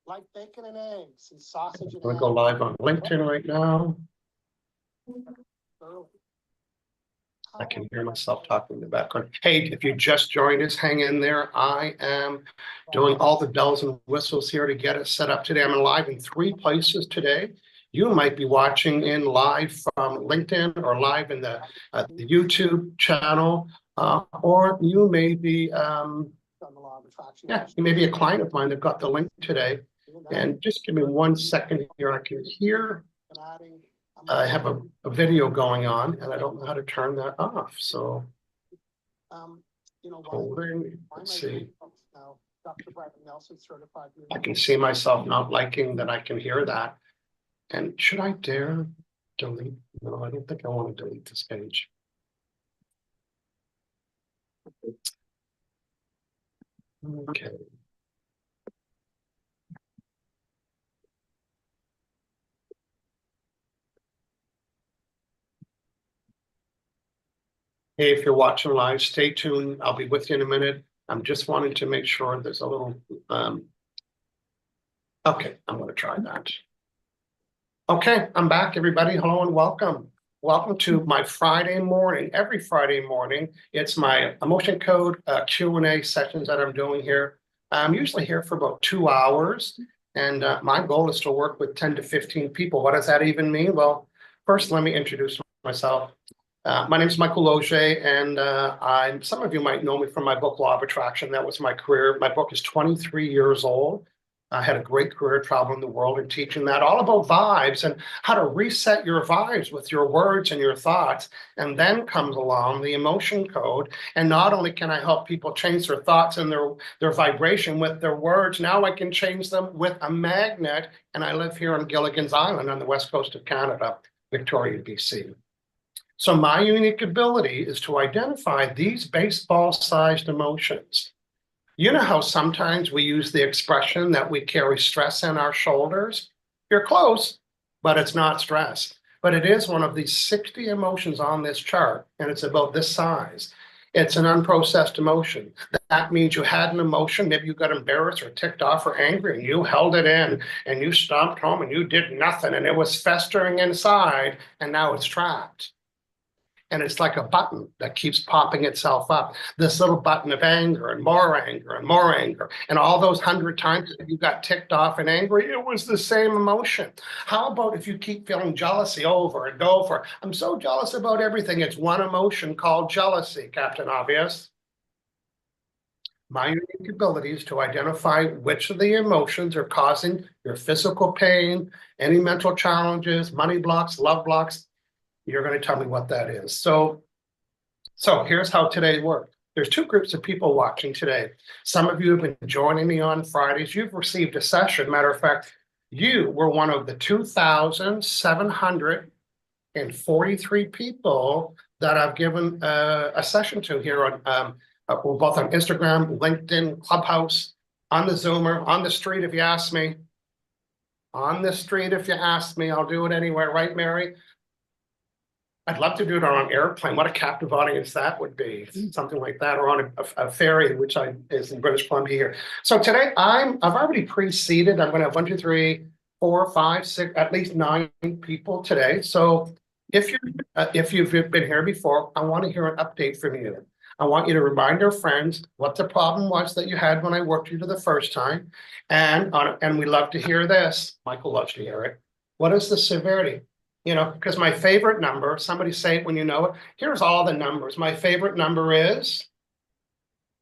like bacon and eggs and sausage and I'm gonna go live on LinkedIn right now. I can hear myself talking in the background. Hey, if you just joined us, hang in there. I am doing all the bells and whistles here to get us set up today. I'm live in 3 places today. You might be watching in live from LinkedIn or live in the YouTube channel, or you may be, you may be a client of mine that got the link today. And just give me 1 second here. I can hear. I have a video going on, and I don't know how to turn that off. So, holding. Let's see. I can see myself not liking that I can hear that. And should I dare delete? No, I don't think I want to delete this page. Okay. Hey, if you're watching live, stay tuned. I'll be with you in a minute. I'm just wanting to make sure there's a little, okay, I'm going to try that. Okay, I'm back, everybody. Hello and welcome. Welcome to my Friday morning. Every Friday morning, it's my emotion code Q&A sessions that I'm doing here. I'm usually here for about 2 hours, and my goal is to work with 10 to 15 people. What does that even mean? Well, first, let me introduce myself. My name is Michael Losier, and some of you might know me from my book, Law of Attraction. That was my career. My book is 23 years old. I had a great career traveling the world and teaching that, all about vibes and how to reset your vibes with your words and your thoughts. And then comes along the emotion code. And not only can I help people change their thoughts and their vibration with their words, now I can change them with a magnet. And I live here on Gilligan's Island on the west coast of Canada, Victoria, BC. So my unique ability is to identify these baseball-sized emotions. You know how sometimes we use the expression that we carry stress in our shoulders? You're close, but it's not stress. But it is one of these 60 emotions on this chart, and it's about this size. It's an unprocessed emotion. That means you had an emotion, maybe you got embarrassed or ticked off or angry, and you held it in, and you stomped home, and you did nothing, and it was festering inside, and now it's trapped. And it's like a button that keeps popping itself up. This little button of anger and more anger and more anger. And all those 100 times that you got ticked off and angry, it was the same emotion. How about if you keep feeling jealousy over and over? I'm so jealous about everything. It's one emotion called jealousy, Captain Obvious. My unique ability is to identify which of the emotions are causing your physical pain, any mental challenges, money blocks, love blocks. You're going to tell me what that is. So here's how today worked. There's 2 groups of people watching today. Some of you have been joining me on Fridays. You've received a session. Matter of fact, you were one of the 2,743 people that I've given a session to here on both on Instagram, LinkedIn, Clubhouse, on the Zoomer, on the street if you ask me. On the street if you ask me, I'll do it anywhere, right, Mary? I'd love to do it on an airplane. What a captive audience that would be. Something like that, or on a ferry, which is in British Columbia here. So today I've already pre-seated. I'm going to have 1, 2, 3, 4, 5, 6, at least 9 people today. So if you've been here before, I want to hear an update from you. I want you to remind your friends what the problem was that you had when I worked you to the first time. And we love to hear this. Michael loves to hear it. What is the severity? You know, because my favorite number, somebody say it when you know it. Here's all the numbers. My favorite number is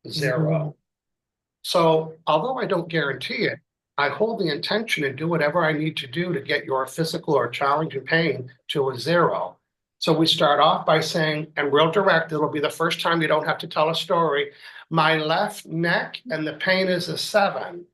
0. So although I don't guarantee it, I hold the intention and do whatever I need to do to get your physical or challenging pain to a 0. So we start off by saying, and real direct, it'll be the first time you don't have to tell a story. My left neck and the pain is a 7.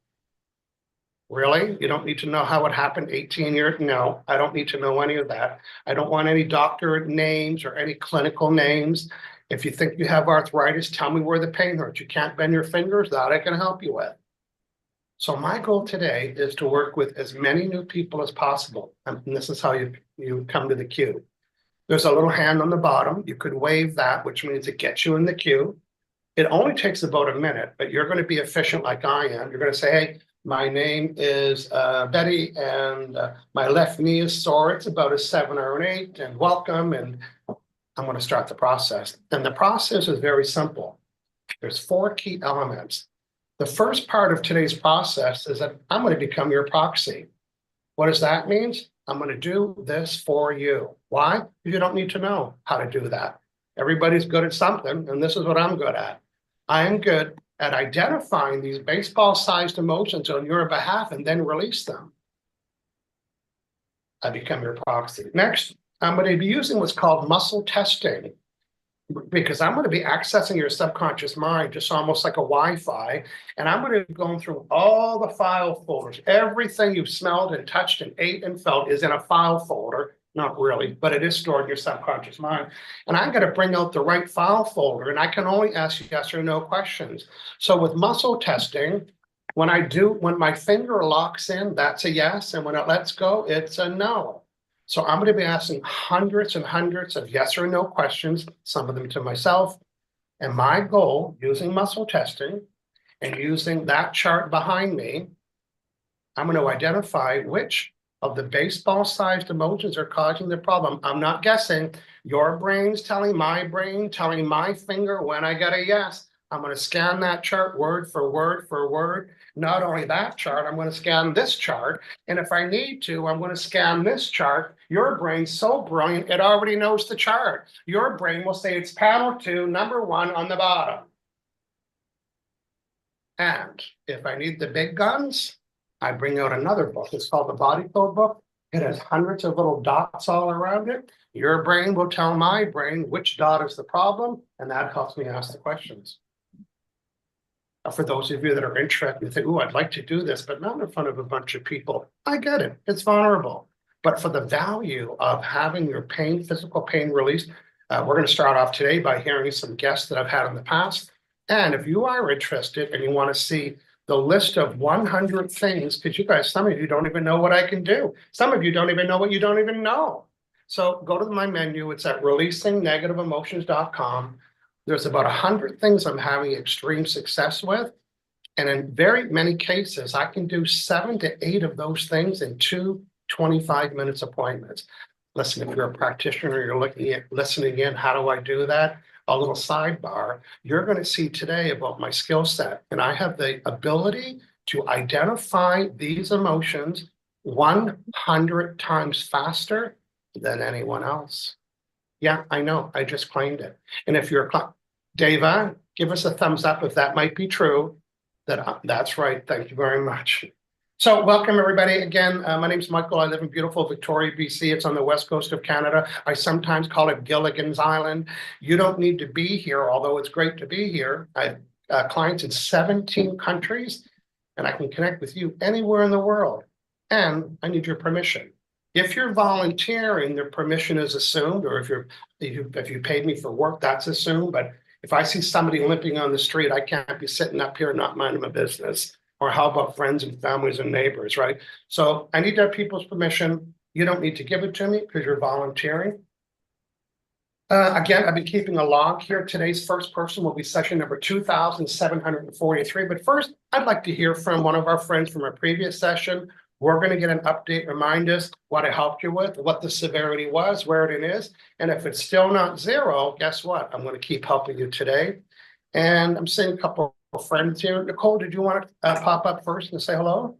Really? You don't need to know how it happened 18 years? No, I don't need to know any of that. I don't want any doctor names or any clinical names. If you think you have arthritis, tell me where the pain hurts. You can't bend your fingers, that I can help you with. So my goal today is to work with as many new people as possible. And this is how you come to the queue. There's a little hand on the bottom. You could wave that, which means it gets you in the queue. It only takes about a minute, but you're going to be efficient like I am. You're going to say, hey, My name is Betty, and my left knee is sore. It's about a 7 or an 8, and welcome. And I'm going to start the process. And the process is very simple. There's 4 key elements. The first part of today's process is that I'm going to become your proxy. What does that mean? I'm going to do this for you. Why? Because you don't need to know how to do that. Everybody's good at something, and this is what I'm good at. I am good at identifying these baseball-sized emotions on your behalf and then release them. I become your proxy. Next, I'm going to be using what's called muscle testing, because I'm going to be accessing your subconscious mind, just almost like a Wi-Fi, and I'm going to be going through all the file folders. Everything you've smelled and touched and ate and felt is in a file folder. Not really, but it is stored in your subconscious mind. And I'm going to bring out the right file folder, and I can only ask yes or no questions. So with muscle testing, when my finger locks in, that's a yes, and when it lets go, it's a no. So I'm going to be asking hundreds and hundreds of yes or no questions, some of them to myself. And my goal, using muscle testing and using that chart behind me, I'm going to identify which of the baseball-sized emotions are causing the problem. I'm not guessing. Your brain's telling my brain, telling my finger when I get a yes. I'm going to scan that chart word for word for word. Not only that chart, I'm going to scan this chart. And if I need to, I'm going to scan this chart. Your brain's so brilliant, it already knows the chart. Your brain will say it's panel 2, number 1 on the bottom. And if I need the big guns, I bring out another book. It's called the Body Code book. It has hundreds of little dots all around it. Your brain will tell my brain which dot is the problem, and that helps me ask the questions. For those of you that are interested, you think, "Ooh, I'd like to do this, but not in front of a bunch of people." I get it. It's vulnerable. But for the value of having your pain, physical pain released, we're going to start off today by hearing some guests that I've had in the past. And if you are interested and you want to see the list of 100 things, because you guys, some of you don't even know what I can do. Some of you don't even know what you don't even know. So go to my menu. It's at releasingnegative-emotions.com. There's about 100 things I'm having extreme success with. And in very many cases, I can do 7 to 8 of those things in 2 25-minute appointments. Listen, if you're a practitioner, you're listening in, how do I do that? A little sidebar, you're going to see today about my skill set. And I have the ability to identify these emotions 100 times faster than anyone else. Yeah, I know. I just claimed it. And if you're Deva, give us a thumbs up if that might be true. That's right. Thank you very much. So welcome, everybody. Again, my name is Michael. I live in beautiful Victoria, BC. It's on the west coast of Canada. I sometimes call it Gilligan's Island. You don't need to be here, although it's great to be here. I have clients in 17 countries, and I can connect with you anywhere in the world. And I need your permission. If you're volunteering, the permission is assumed, or if you paid me for work, that's assumed. But if I see somebody limping on the street, I can't be sitting up here and not minding my business. Or how about friends and families and neighbors, right? So I need to have people's permission. You don't need to give it to me because you're volunteering. Again, I've been keeping a log here. Today's first person will be session number 2,743. But first, I'd like to hear from one of our friends from a previous session. We're going to get an update, remind us what I helped you with, what the severity was, where it is. And if it's still not 0, guess what? I'm going to keep helping you today. And I'm seeing a couple of friends here. Nicole, did you want to pop up first and say hello?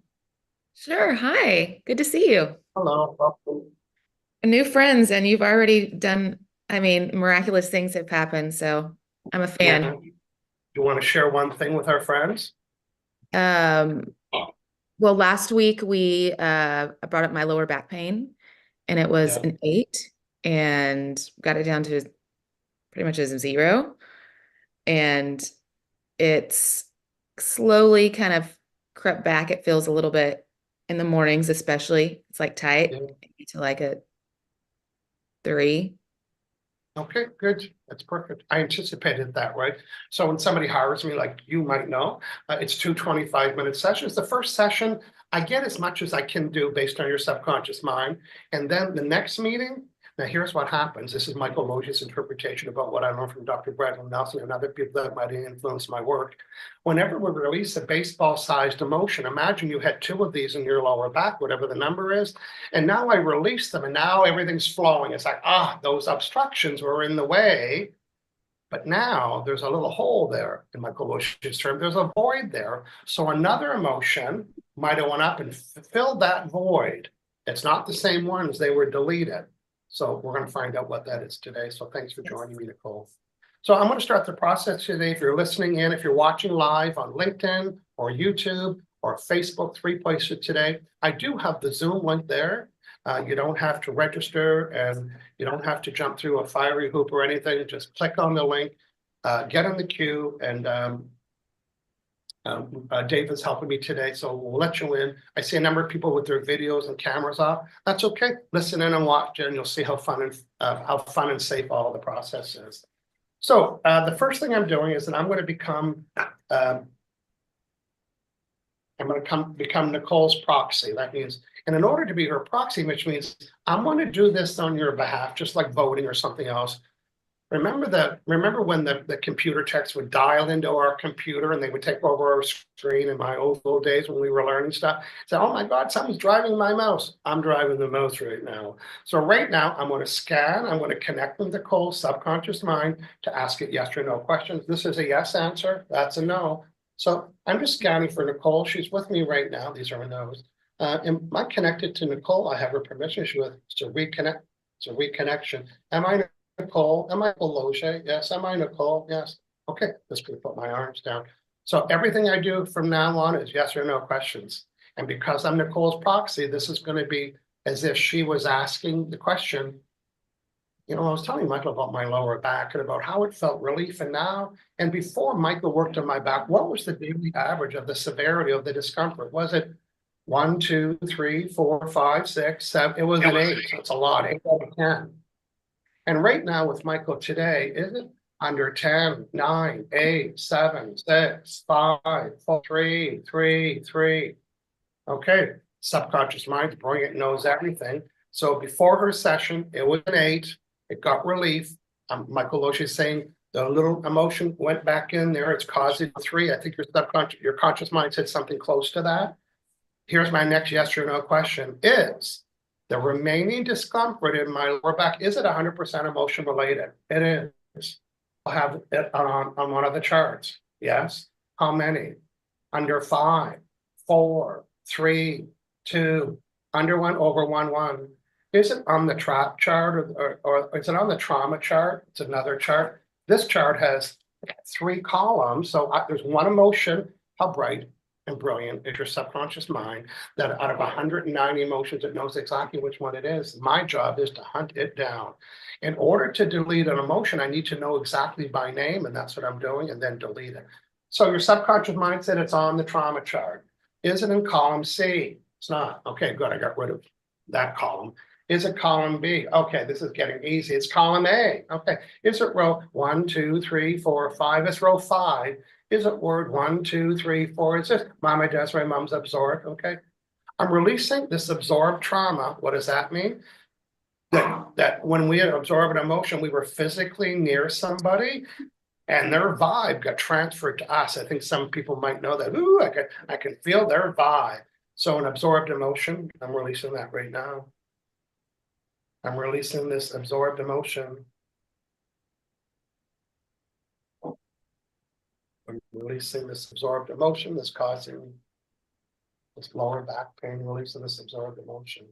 Sure. Hi. Good to see you. Hello. Welcome. New friends, and you've already done, miraculous things have happened. So I'm a fan. Yeah. You want to share one thing with our friends? Well, last week I brought up my lower back pain, and it was an 8, and got it down to pretty much as a 0. And it's slowly kind of crept back. It feels a little bit in the mornings, especially. It's like tight to like a 3. Okay, good. That's perfect. I anticipated that, right? So when somebody hires me, like you might know, it's 2 25-minute sessions. The first session, I get as much as I can do based on your subconscious mind. And then the next meeting, Now, here's what happens. This is Michael Losier's interpretation about what I learned from Dr. Bradley Nelson and other people that might influence my work. Whenever we release a baseball-sized emotion, imagine you had 2 of these in your lower back, whatever the number is, and now I release them, and now everything's flowing. It's like, those obstructions were in the way, but now there's a little hole there. In Michael Losier's term, there's a void there. So another emotion might have went up and filled that void. It's not the same ones, they were deleted. So we're going to find out what that is today. So thanks for joining me, Nicole. So I'm going to start the process today. If you're listening in, if you're watching live on LinkedIn or YouTube or Facebook, 3 places today, I do have the Zoom link there. You don't have to register and you don't have to jump through a fiery hoop or anything. Just click on the link, get in the queue, and David's helping me today, so we'll let you in. I see a number of people with their videos and cameras off. That's okay. Listen in and watch, and you'll see how fun and safe all of the process is. So the first thing I'm doing is that I'm going to become Nicole's proxy. That means, and in order to be her proxy, which means I'm going to do this on your behalf, just like voting or something else. Remember when the computer techs would dial into our computer and they would take over our screen in my old days when we were learning stuff? Say, oh my God, someone's driving my mouse. I'm driving the mouse right now. So right now I'm going to scan. I'm going to connect with Nicole's subconscious mind to ask it yes or no questions. This is a yes answer. That's a no. So I'm just scanning for Nicole. She's with me right now. These are no's. Am I connected to Nicole? I have her permission. It's a reconnect. It's a reconnection. Am I Nicole? Am I Michael Losier? Yes. Am I Nicole? Yes. Okay, let's put my arms down. So everything I do from now on is yes or no questions. And because I'm Nicole's proxy, this is going to be as if she was asking the question. You know, I was telling Michael about my lower back and about how it felt relief. And now, and before Michael worked on my back, what was the daily average of the severity of the discomfort? Was it 1, 2, 3, 4, 5, 6, 7? It was an 8. That's a lot. 8 out of 10. And right now with Michael today, is it under 10, 9, 8, 7, 6, 5, 4, 3, 3, 3? Okay, subconscious mind, brilliant, knows everything. So before her session, it was an 8. It got relief. Michael Losier is saying the little emotion went back in there. It's causing 3. I think your conscious mind said something close to that. Here's my next yes or no question is, the remaining discomfort in my lower back, is it 100% emotion related? It is. I'll have it on one of the charts. Yes. How many? Under 5, 4, 3, 2, under 1, over 1, 1. Is it on the trap chart or is it on the trauma chart? It's another chart. This chart has 3 columns. So there's one emotion. How bright and brilliant is your subconscious mind that out of 190 emotions, it knows exactly which one it is. My job is to hunt it down. In order to delete an emotion, I need to know exactly by name, and that's what I'm doing, and then delete it. So your subconscious mind said it's on the trauma chart. Is it in column C? It's not. Okay, good. I got rid of that column. Is it column B? Okay, this is getting easy. It's column A. Okay. Is it row 1, 2, 3, 4, 5? It's row 5. Is it word 1, 2, 3, 4? It's just Mama does my mom's absorbed. Okay. I'm releasing this absorbed trauma. What does that mean? That when we absorb an emotion, we were physically near somebody and their vibe got transferred to us. I think some people might know that. Ooh, I can feel their vibe. So an absorbed emotion, I'm releasing that right now. I'm releasing this absorbed emotion. I'm releasing this absorbed emotion that's causing this lower back pain, releasing this absorbed emotion.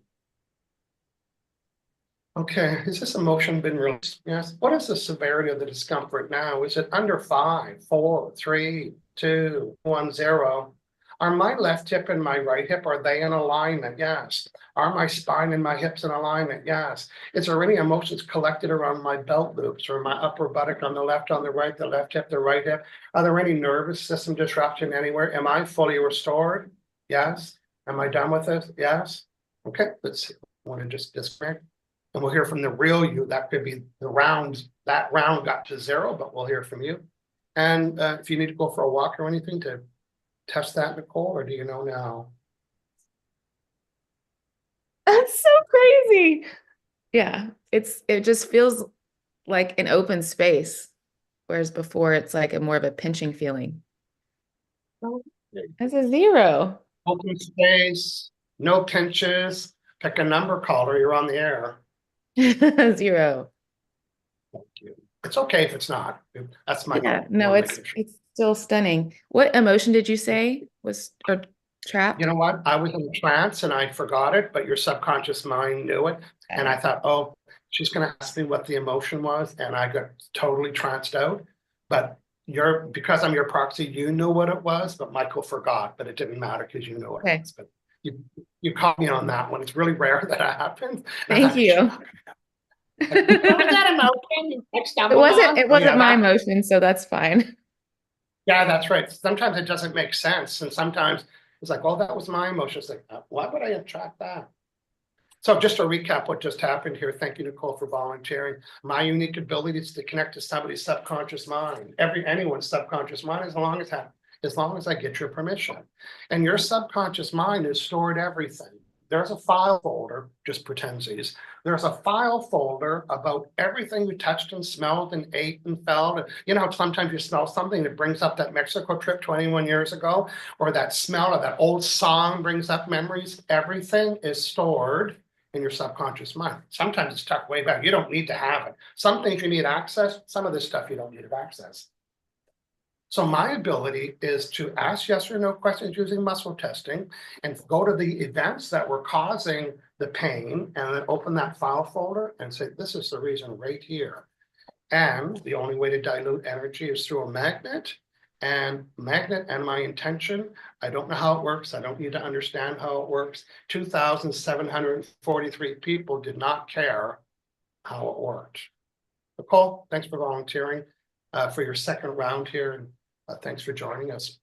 Okay, has this emotion been released? Yes. What is the severity of the discomfort now? Is it under 5, 4, 3, 2, 1, 0? Are my left hip and my right hip, are they in alignment? Yes. Are my spine and my hips in alignment? Yes. Is there any emotions collected around my belt loops or my upper buttock on the left, on the right, the left hip, the right hip? Are there any nervous system disruption anywhere? Am I fully restored? Yes. Am I done with it? Yes. Okay, let's see. I want to just disconnect. And we'll hear from the real you. That could be the rounds. That round got to 0, but we'll hear from you. And if you need to go for a walk or anything to test that, Nicole, or do you know now? That's so crazy. Yeah, it just feels like an open space, whereas before it's like a more of a pinching feeling. That's a 0. Open space, no pinches, pick a number caller, you're on the air. 0. Thank you. It's okay if it's not. That's my Yeah, goal. no, Wanna make it sure. it's still stunning. What emotion did you say was or trapped? You know what? I was in a trance and I forgot it, but your subconscious mind knew it. And I thought, oh, she's gonna ask me what the emotion was, and I got totally tranced out. But because I'm your proxy, you knew what it was, but Michael forgot, but it didn't matter because you knew what it Okay. was. But you caught me on that one. It's really rare that happens. Thank you. What was that emotion you It wasn't Oh, yeah, my that. emotion, so that's fine. Yeah, that's right. Sometimes it doesn't make sense. And sometimes it's like, oh, that was my emotion. It's like, why would I attract that? So just to recap what just happened here, thank you, Nicole, for volunteering. My unique ability is to connect to somebody's subconscious mind, anyone's subconscious mind, as long as I get your permission. And your subconscious mind has stored everything. There's a file folder, just pretensies. There's a file folder about everything you touched and smelled and ate and felt. You know, sometimes you smell something that brings up that Mexico trip 21 years ago, or that smell of that old song brings up memories. Everything is stored in your subconscious mind. Sometimes it's tucked way back. You don't need to have it. Some things you need access, some of this stuff you don't need access. So my ability is to ask yes or no questions using muscle testing and go to the events that were causing the pain and then open that file folder and say, this is the reason right here. And the only way to dilute energy is through a magnet. And magnet and my intention, I don't know how it works. I don't need to understand how it works. 2,743 people did not care how it worked. Nicole, thanks for volunteering for your second round here. And thanks for joining us.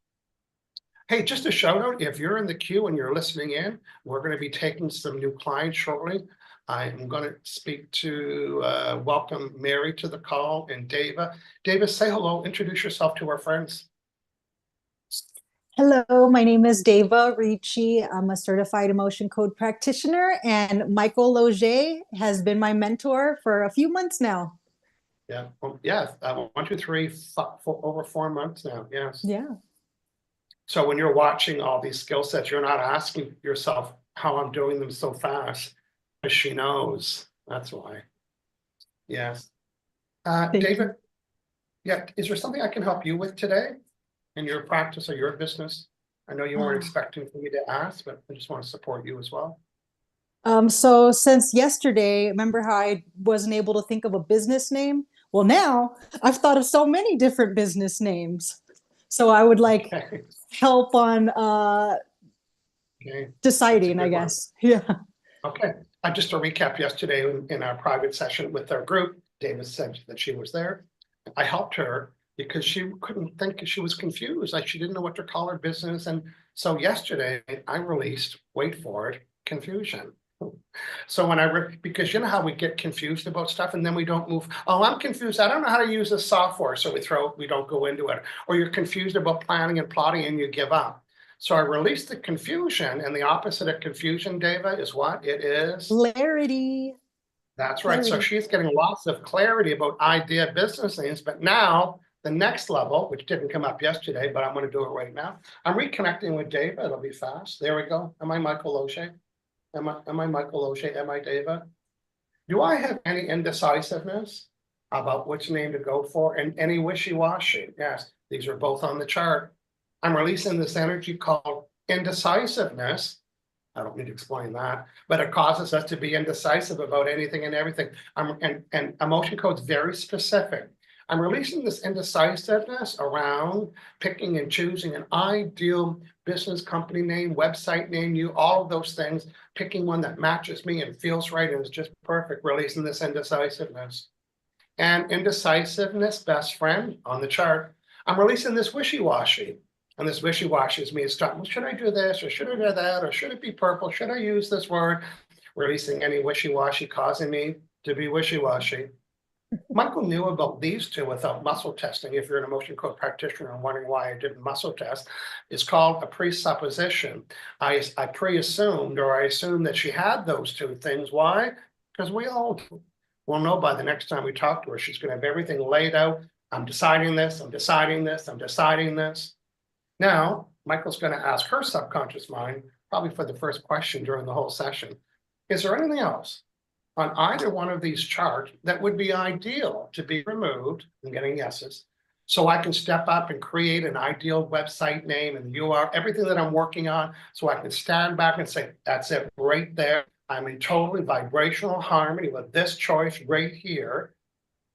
Hey, just a shout out, if you're in the queue and you're listening in, we're going to be taking some new clients shortly. I'm going to speak to welcome Mary to the call and Dava. Dava, say hello, introduce yourself to our friends. Hello, my name is Dava Ricci. I'm a certified emotion code practitioner, and Michael Losier has been my mentor for a few months now. Yeah, well, yeah, 1, 2, 3, over 4 months now. Yes. Yeah. So when you're watching all these skill sets, you're not asking yourself how I'm doing them so fast, because she knows. That's why. Yes. David, yeah, is there something I can help you with today in your practice or your business? I know you weren't expecting for me to ask, but I just want to support you as well. So since yesterday, remember how I wasn't able to think of a business name? Well, now I've thought of so many different business names. So I would like help on deciding, I guess. Yeah. Okay. Just to recap, yesterday in our private session with our group, David said that she was there. I helped her because she couldn't think, she was confused, like she didn't know what to call her business. And so yesterday I released, wait for it, confusion. So when because you know how we get confused about stuff and then we don't move. Oh, I'm confused. I don't know how to use this software. So we don't go into it. Or you're confused about planning and plotting and you give up. So I released the confusion, and the opposite of confusion, Dava, is what? It is clarity. That's right. So she's getting lots of clarity about idea business names, but now the next level, which didn't come up yesterday, but I'm going to do it right now. I'm reconnecting with Dava. It'll be fast. There we go. Am I Michael Losier? Am I Michael Losier? Am I Dava? Do I have any indecisiveness about which name to go for, and any wishy-washy? Yes, these are both on the chart. I'm releasing this energy called indecisiveness. I don't need to explain that, but it causes us to be indecisive about anything and everything. And emotion code's very specific. I'm releasing this indecisiveness around picking and choosing an ideal business company name, website name, all of those things, picking one that matches me and feels right and is just perfect, releasing this indecisiveness. And indecisiveness, best friend on the chart. I'm releasing this wishy-washy. And this wishy-washy is me starting, well, should I do this or should I do that? Or should it be purple? Should I use this word? Releasing any wishy-washy causing me to be wishy-washy. Michael knew about these two without muscle testing. If you're an emotion code practitioner and wondering why I didn't muscle test, it's called a presupposition. I pre-assumed, or I assumed that she had those two things. Why? Because we all will know by the next time we talk to her, she's gonna have everything laid out. I'm deciding this, I'm deciding this, I'm deciding this. Now, Michael's gonna ask her subconscious mind, probably for the first question during the whole session. Is there anything else on either one of these charts that would be ideal to be removed? I'm getting yeses. So I can step up and create an ideal website name and URL, everything that I'm working on, so I can stand back and say, that's it right there. I'm in totally vibrational harmony with this choice right here.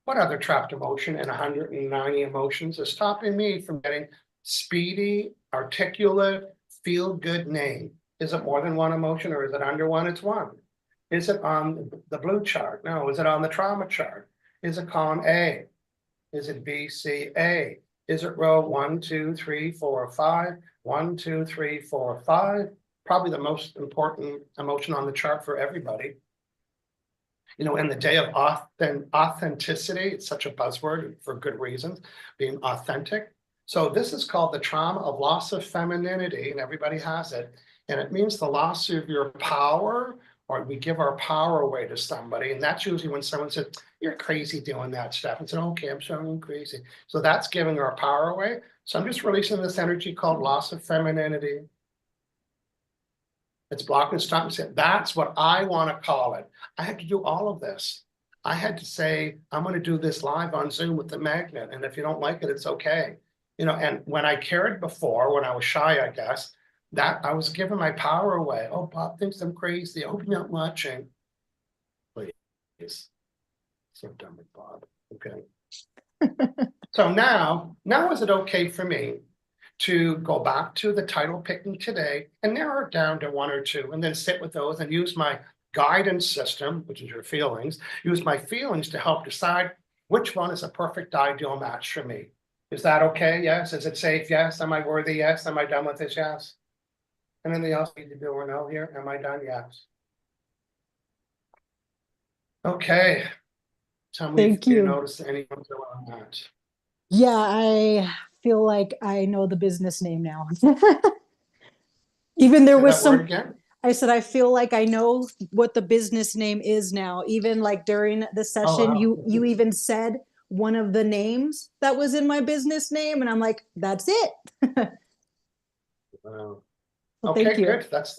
What other trapped emotion in 190 emotions is stopping me from getting speedy, articulate, feel-good name? Is it more than one emotion, or is it under one? It's one. Is it on the blue chart? No. Is it on the trauma chart? Is it column A? Is it B, C, A? Is it row 1, 2, 3, 4, 5? 1, 2, 3, 4, 5. Probably the most important emotion on the chart for everybody. You know, in the day of authenticity, it's such a buzzword for good reasons, being authentic. So this is called the trauma of loss of femininity, and everybody has it. And it means the loss of your power, or we give our power away to somebody. And that's usually when someone says, you're crazy doing that stuff. And said, okay, I'm sorry, I'm crazy. So that's giving our power away. So I'm just releasing this energy called loss of femininity. It's blocking, stop and say, that's what I want to call it. I had to do all of this. I had to say, I'm going to do this live on Zoom with the magnet. And if you don't like it, it's okay. You know, and when I cared before, when I was shy, I guess, that I was giving my power away. Oh, Bob thinks I'm crazy. Oh, not much. And please. So done with Bob. Okay. So now is it okay for me to go back to the title picking today and narrow it down to one or two, and then sit with those and use my guidance system, which is your feelings, use my feelings to help decide which one is a perfect ideal match for me. Is that okay? Yes. Is it safe? Yes. Am I worthy? Yes. Am I done with this? Yes. Anything else I need to do or no here? Am I done? Yes. Okay. Tell me Thank if you you. notice anything on that. Yeah, I feel like I know the business name now. Even there Say was that word some, again. I said, I feel like I know what the business name is now. Even like during the Oh, session, wow. you even said one of the names that was in my business name, and I'm like, that's it. Wow. Well, thank Okay, you. good. That's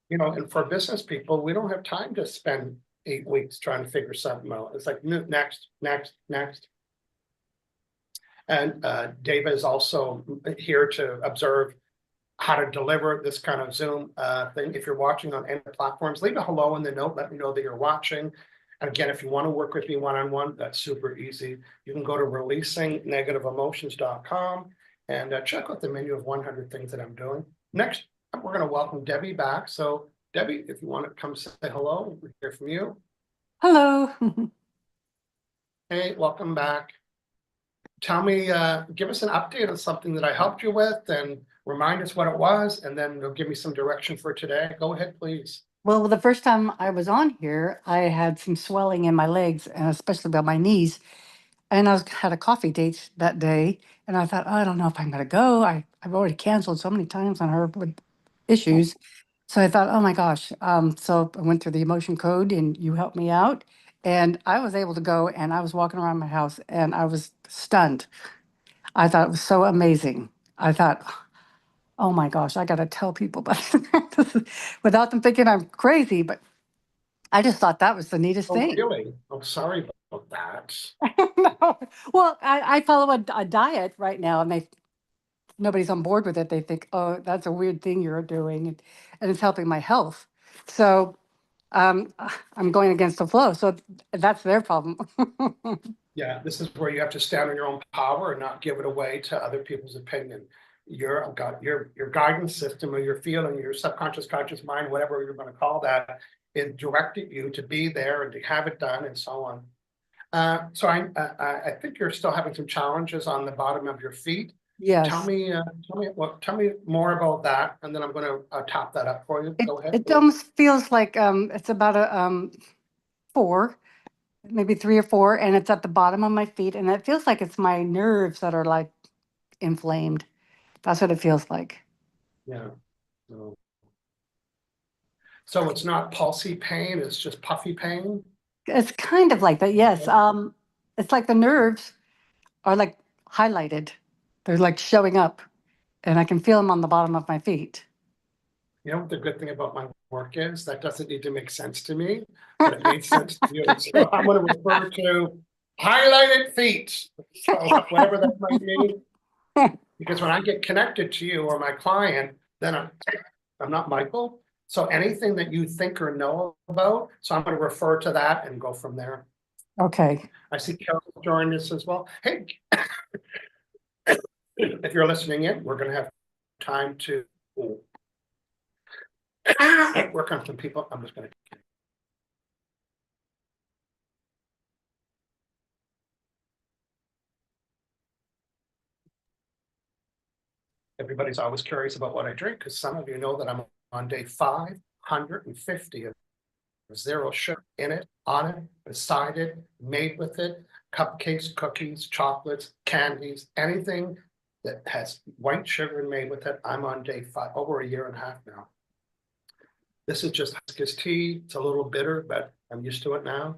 you know, and for business people, we don't have time to spend 8 weeks trying to figure something out. It's like next. And Dava is also here to observe how to deliver this kind of Zoom thing. If you're watching on any platforms, leave a hello in the note. Let me know that you're watching. And again, if you want to work with me one-on-one, that's super easy. You can go to releasingnegativeemotions.com and check out the menu of 100 things that I'm doing. Next, we're going to welcome Debbie back. So Debbie, if you want to come say hello, we hear from you. Hello. Hey, welcome back. Tell me, give us an update on something that I helped you with and remind us what it was, and then you'll give me some direction for today. Go ahead, please. Well, the first time I was on here, I had some swelling in my legs and especially by my knees. And had a coffee date that day. And I thought, oh, I don't know if I'm going to go. I've already canceled so many times on her with issues. So I thought, oh my gosh. So I went through the emotion code and you helped me out. And I was able to go and I was walking around my house and I was stunned. I thought it was so amazing. I thought, oh my gosh, I got to tell people about it without them thinking I'm crazy. But I just thought that was the neatest Oh, thing. really? I'm sorry about that. No. Well, I follow a diet right now, and nobody's on board with it. They think, oh, that's a weird thing you're doing, and it's helping my health. So I'm going against the flow. So that's their problem. Yeah, this is where you have to stand on your own power and not give it away to other people's opinion. Your guidance system, or your feeling, your subconscious, conscious mind, whatever you're going to call that, it directed you to be there and to have it done and so on. So I think you're still having some challenges on the bottom of your feet. Yes. Tell me more about that, and then I'm going to top that up for you. Go ahead. It almost feels like it's about a 4, maybe 3 or 4, and it's at the bottom of my feet, and it feels like it's my nerves that are like inflamed. That's what it feels like. Yeah. So it's not pulsy pain, it's just puffy pain? It's kind of like that, yes. It's like the nerves are like highlighted. They're like showing up, and I can feel them on the bottom of my feet. You know what the good thing about my work is? That doesn't need to make sense to me, but it made sense to you. So I'm going to refer to highlighted feet. So whatever that might mean. Because when I get connected to you or my client, then I'm not Michael. So anything that you think or know about, so I'm going to refer to that and go from there. Okay. I see Carol joined us as well. Hey, if you're listening in, we're going to have time to work on some people. I'm just going to. Everybody's always curious about what I drink because some of you know that I'm on day 550 of zero sugar in it, on it, beside it, made with it, cupcakes, cookies, chocolates, candies, anything that has white sugar made with it. I'm on day 5, over a year and a half now. This is just hibiscus tea. It's a little bitter, but I'm used to it now.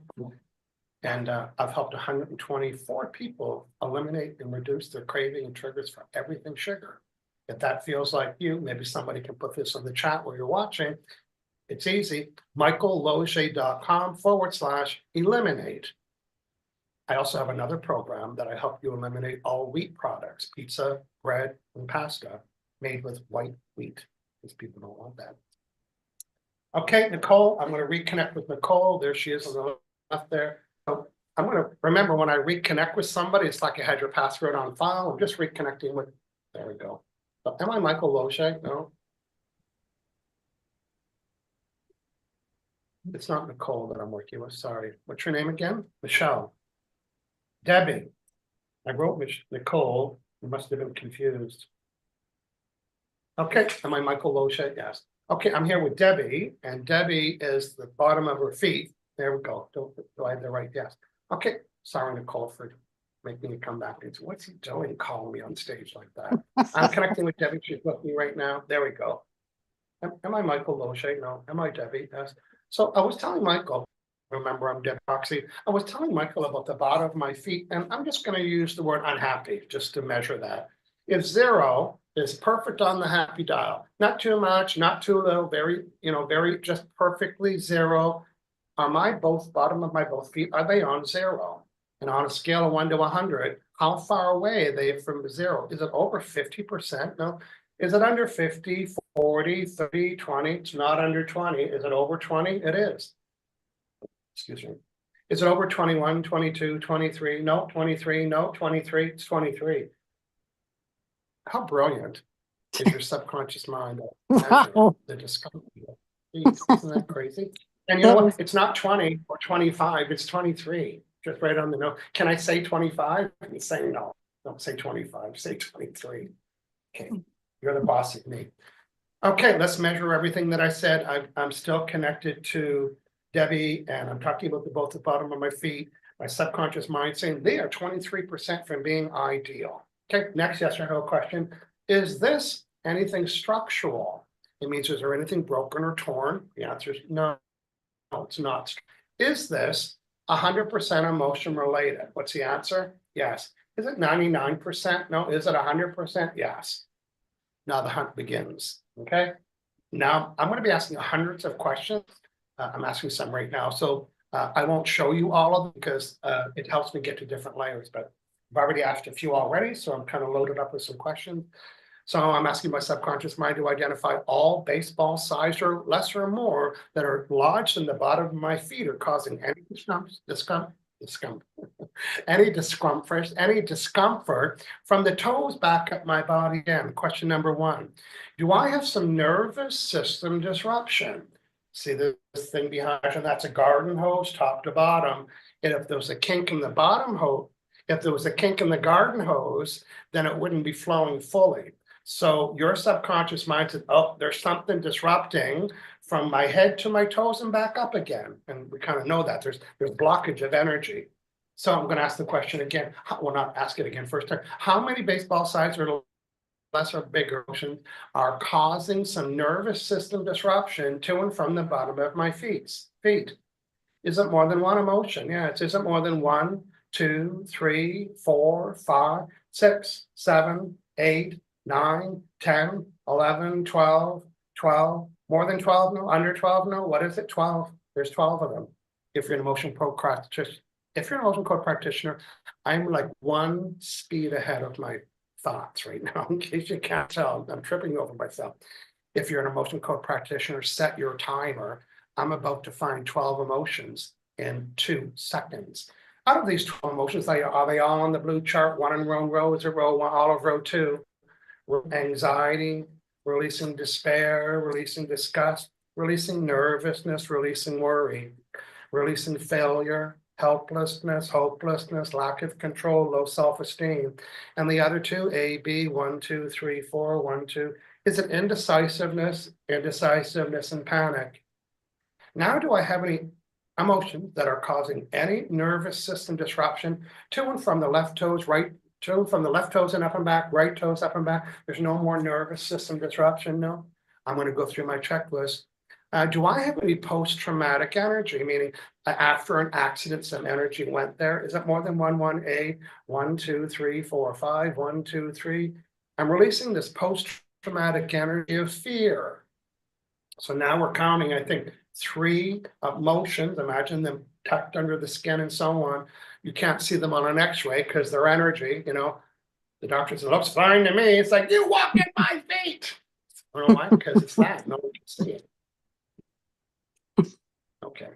And I've helped 124 people eliminate and reduce their craving and triggers for everything sugar. If that feels like you, maybe somebody can put this in the chat where you're watching. It's easy. michaellosier.com/eliminate. I also have another program that I help you eliminate all wheat products, pizza, bread, and pasta made with white wheat, because people don't want that. Okay, Nicole, I'm going to reconnect with Nicole. There she is on the left there. So I'm going to remember when I reconnect with somebody, it's like I had your password on file. I'm just reconnecting with, there we go. So, am I Michael Losier? No. It's not Nicole that I'm working with, sorry. What's your name again? Michelle. Debbie. I wrote Nicole, you must have been confused. Okay, am I Michael Losier? Yes. Okay, I'm here with Debbie, and Debbie is the bottom of her feet. There we go. Do I have the right? Yes. Okay, sorry, Nicole, for making me come back. It's what's he doing calling me on stage like that? I'm connecting with Debbie. She's with me right now. There we go. Am I Michael Losier? No. Am I Debbie? Yes. So I was telling Michael, remember I'm Debbie Oxy. I was telling Michael about the bottom of my feet, and I'm just going to use the word unhappy just to measure that. If 0 is perfect on the happy dial, not too much, not too little, very, very just perfectly 0. Are my bottom of my both feet, are they on 0? And on a scale of 1 to 100, how far away are they from 0? Is it over 50%? No. Is it under 50, 40, 30, 20? It's not under 20. Is it over 20? It is. Excuse me. Is it over 21, 22, 23? No, 23. No, 23. It's 23. How brilliant is your subconscious mind? The discomfort. Isn't that crazy? And you know what? It's not 20 or 25. It's 23. Just right on the note. Can I say 25? And say no. Don't say 25. Say 23. Okay. You're the boss of me. Okay, let's measure everything that I said. I'm still connected to Debbie, and I'm talking about both the bottom of my feet, my subconscious mind saying they are 23% from being ideal. Okay, next yes or no question. Is this anything structural? It means, is there anything broken or torn? The answer is no, it's not. Is this 100% emotion related? What's the answer? Yes. Is it 99%? No. Is it 100%? Yes. Now the hunt begins, okay? Now, I'm going to be asking hundreds of questions. I'm asking some right now, so I won't show you all of them because it helps me get to different layers, but I've already asked a few already, so I'm kind of loaded up with some questions. So I'm asking my subconscious mind to identify all baseball size or less or more that are lodged in the bottom of my feet or causing any discomfort from the toes back up my body again. Question number 1. Do I have some nervous system disruption? See this thing behind you? That's a garden hose, top to bottom. And if there was a kink in the bottom hose, if there was a kink in the garden hose, then it wouldn't be flowing fully. So your subconscious mind said, oh, there's something disrupting from my head to my toes and back up again. And we kind of know that there's blockage of energy. So I'm going to ask the question again. Well, not ask it again first time. How many baseball size or less or bigger motions are causing some nervous system disruption to and from the bottom of my feet? Isn't more than one emotion. Yeah, it isn't more than 1, 2, 3, 4, 5, 6, 7, 8, 9, 10, 11, 12, 12. More than 12? No. Under 12? No. What is it? 12. There's 12 of them. If you're an emotion code practitioner, I'm like one speed ahead of my thoughts right now, in case you can't tell. I'm tripping over myself. If you're an emotion code practitioner, set your timer. I'm about to find 12 emotions in 2 seconds. Out of these 12 emotions, are they all on the blue chart? One in one row is a row one, all of row 2. Anxiety, releasing despair, releasing disgust, releasing nervousness, releasing worry, releasing failure, helplessness, hopelessness, lack of control, low self-esteem. And the other 2, A, B, 1, 2, 3, 4, 1, 2, is it indecisiveness, and panic. Now, do I have any emotions that are causing any nervous system disruption to and from the left toes, right, to and from the left toes and up and back, right toes up and back? There's no more nervous system disruption, no? I'm going to go through my checklist. Do I have any post-traumatic energy, meaning after an accident, some energy went there? Is it more than 1, 1, A, 1, 2, 3, 4, 5, 1, 2, 3? I'm releasing this post-traumatic energy of fear. So now we're counting, I think, 3 emotions. Imagine them tucked under the skin and so on. You can't see them on an x-ray because they're energy, you know. The doctor says, it looks fine to me. It's like, you walk in my feet. I don't know why, because it's that. No one can see it. Okay.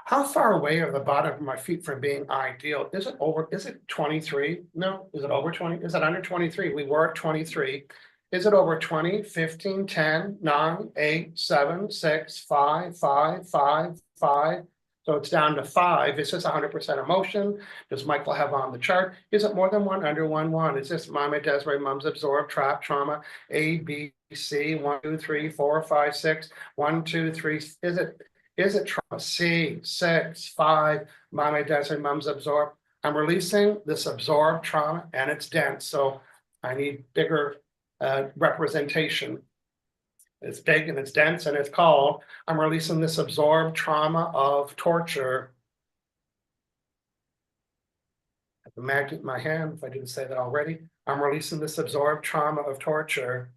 How far away are the bottom of my feet from being ideal? Is it 23? No, is it over 20? Is it under 23? We were at 23. Is it over 20, 15, 10, 9, 8, 7, 6, 5, 5, 5, 5? So it's down to 5. Is this 100% emotion? Does Michael have on the chart? Is it more than 1, under 1, 1? Is this Mama Desiree, Mom's absorbed, trap, trauma, A, B, C, 1, 2, 3, 4, 5, 6, 1, 2, 3? Is it trauma? C, 6, 5, Mama Desiree, Mom's absorbed. I'm releasing this absorbed trauma and it's dense. So I need bigger representation. It's big and it's dense and it's called, I'm releasing this absorbed trauma of torture. I have a magnet in my hand, if I didn't say that already. I'm releasing this absorbed trauma of torture.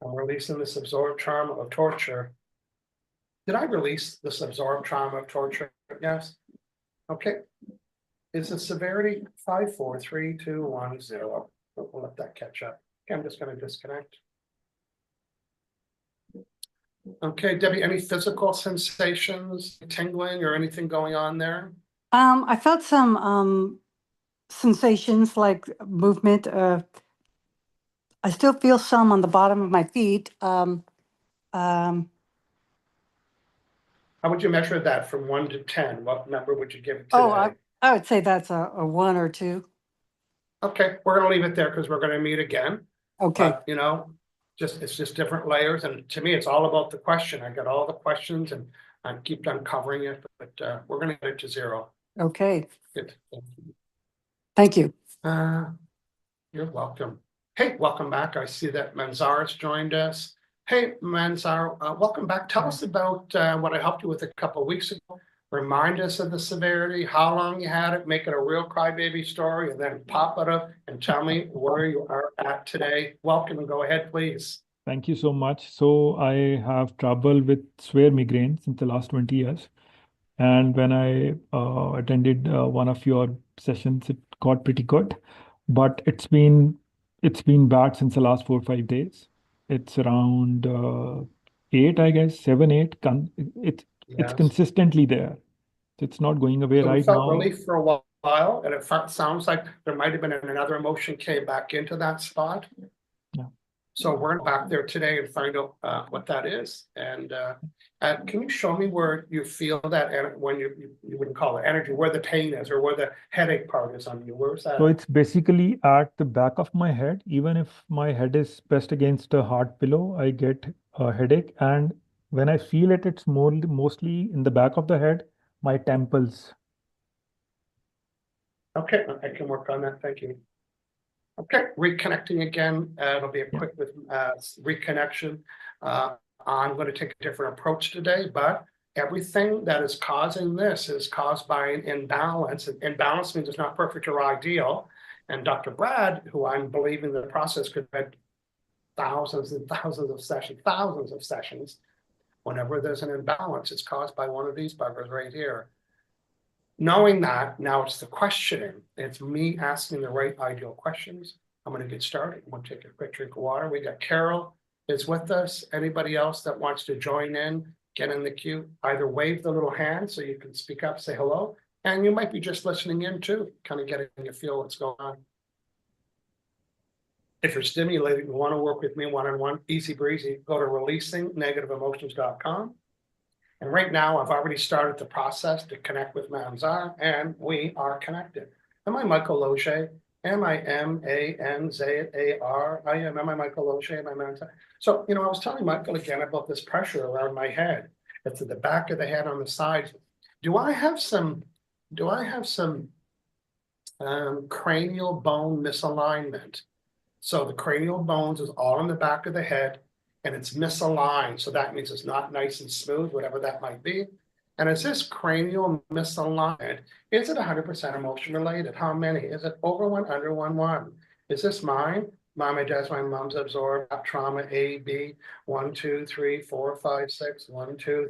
I'm releasing this absorbed trauma of torture. Did I release this absorbed trauma of torture? Yes. Okay. Is the severity 5, 4, 3, 2, 1, 0? We'll let that catch up. Okay, I'm just going to disconnect. Okay, Debbie, any physical sensations, tingling or anything going on there? I felt some sensations like movement. I still feel some on the bottom of my feet. How would you measure that from 1 to 10? What number would you give it today? Oh, I would say that's a 1 or 2. Okay, we're going to leave it there because we're going to meet again. Okay. But, you know, it's just different layers. And to me, it's all about the question. I got all the questions and I keep uncovering it, but we're going to get it to 0. Okay. Good. Thank you. You're welcome. Hey, welcome back. I see that Manzar's joined us. Hey, Manzar, welcome back. Tell us about what I helped you with a couple of weeks ago. Remind us of the severity, how long you had it, make it a real crybaby story, and then pop it up and tell me where you are at today. Welcome and go ahead, please. Thank you so much. So I have trouble with severe migraine since the last 20 years. And when I attended one of your sessions, it got pretty good. But it's been bad since the last 4 or 5 days. It's around 8, I guess, 7, 8. It's Yes. consistently there. It's not going away So right we felt now. relief for a while, and it sounds like there might have been another emotion came back into that spot. Yeah. So we're back there today and find out what that is. And can you show me where you feel that, when you wouldn't call it energy, where the pain is or where the headache part is on you? Where's that? So it's basically at the back of my head. Even if my head is pressed against a hard pillow, I get a headache. And when I feel it, it's mostly in the back of the head, my temples. Okay, I can work on that. Thank you. Okay, reconnecting again. It'll be a quick with reconnection. I'm going to take a different approach today, but everything that is causing this is caused by an imbalance. And imbalance means it's not perfect or ideal. And Dr. Brad, who I'm believing the process could have thousands and thousands of sessions. Whenever there's an imbalance, it's caused by one of these buggers right here. Knowing that, now it's the questioning. It's me asking the right ideal questions. I'm going to get started. I'm going to take a quick drink of water. We got Carol is with us. Anybody else that wants to join in, get in the queue, either wave the little hand so you can speak up, say hello, and you might be just listening in too, kind of getting a feel what's going on. If you're stimulated and want to work with me one-on-one, easy breezy, go to releasingnegativeemotions.com. And right now, I've already started the process to connect with Manzar, and we are connected. Am I Michael Losier? M-I-M-A-N-Z-A-R? Am I Michael Losier? Am I Manzar? So, I was telling Michael again about this pressure around my head. It's at the back of the head on the sides. Do I have some cranial bone misalignment? So the cranial bones is all in the back of the head and it's misaligned. So that means it's not nice and smooth, whatever that might be. And is this cranial misalignment, is it 100% emotion related? How many? Is it over one, under one? Is this mine? Mama does, my mom's absorbed, trauma A, B, 1, 2, 3, 4, 5, 6, 1, 2.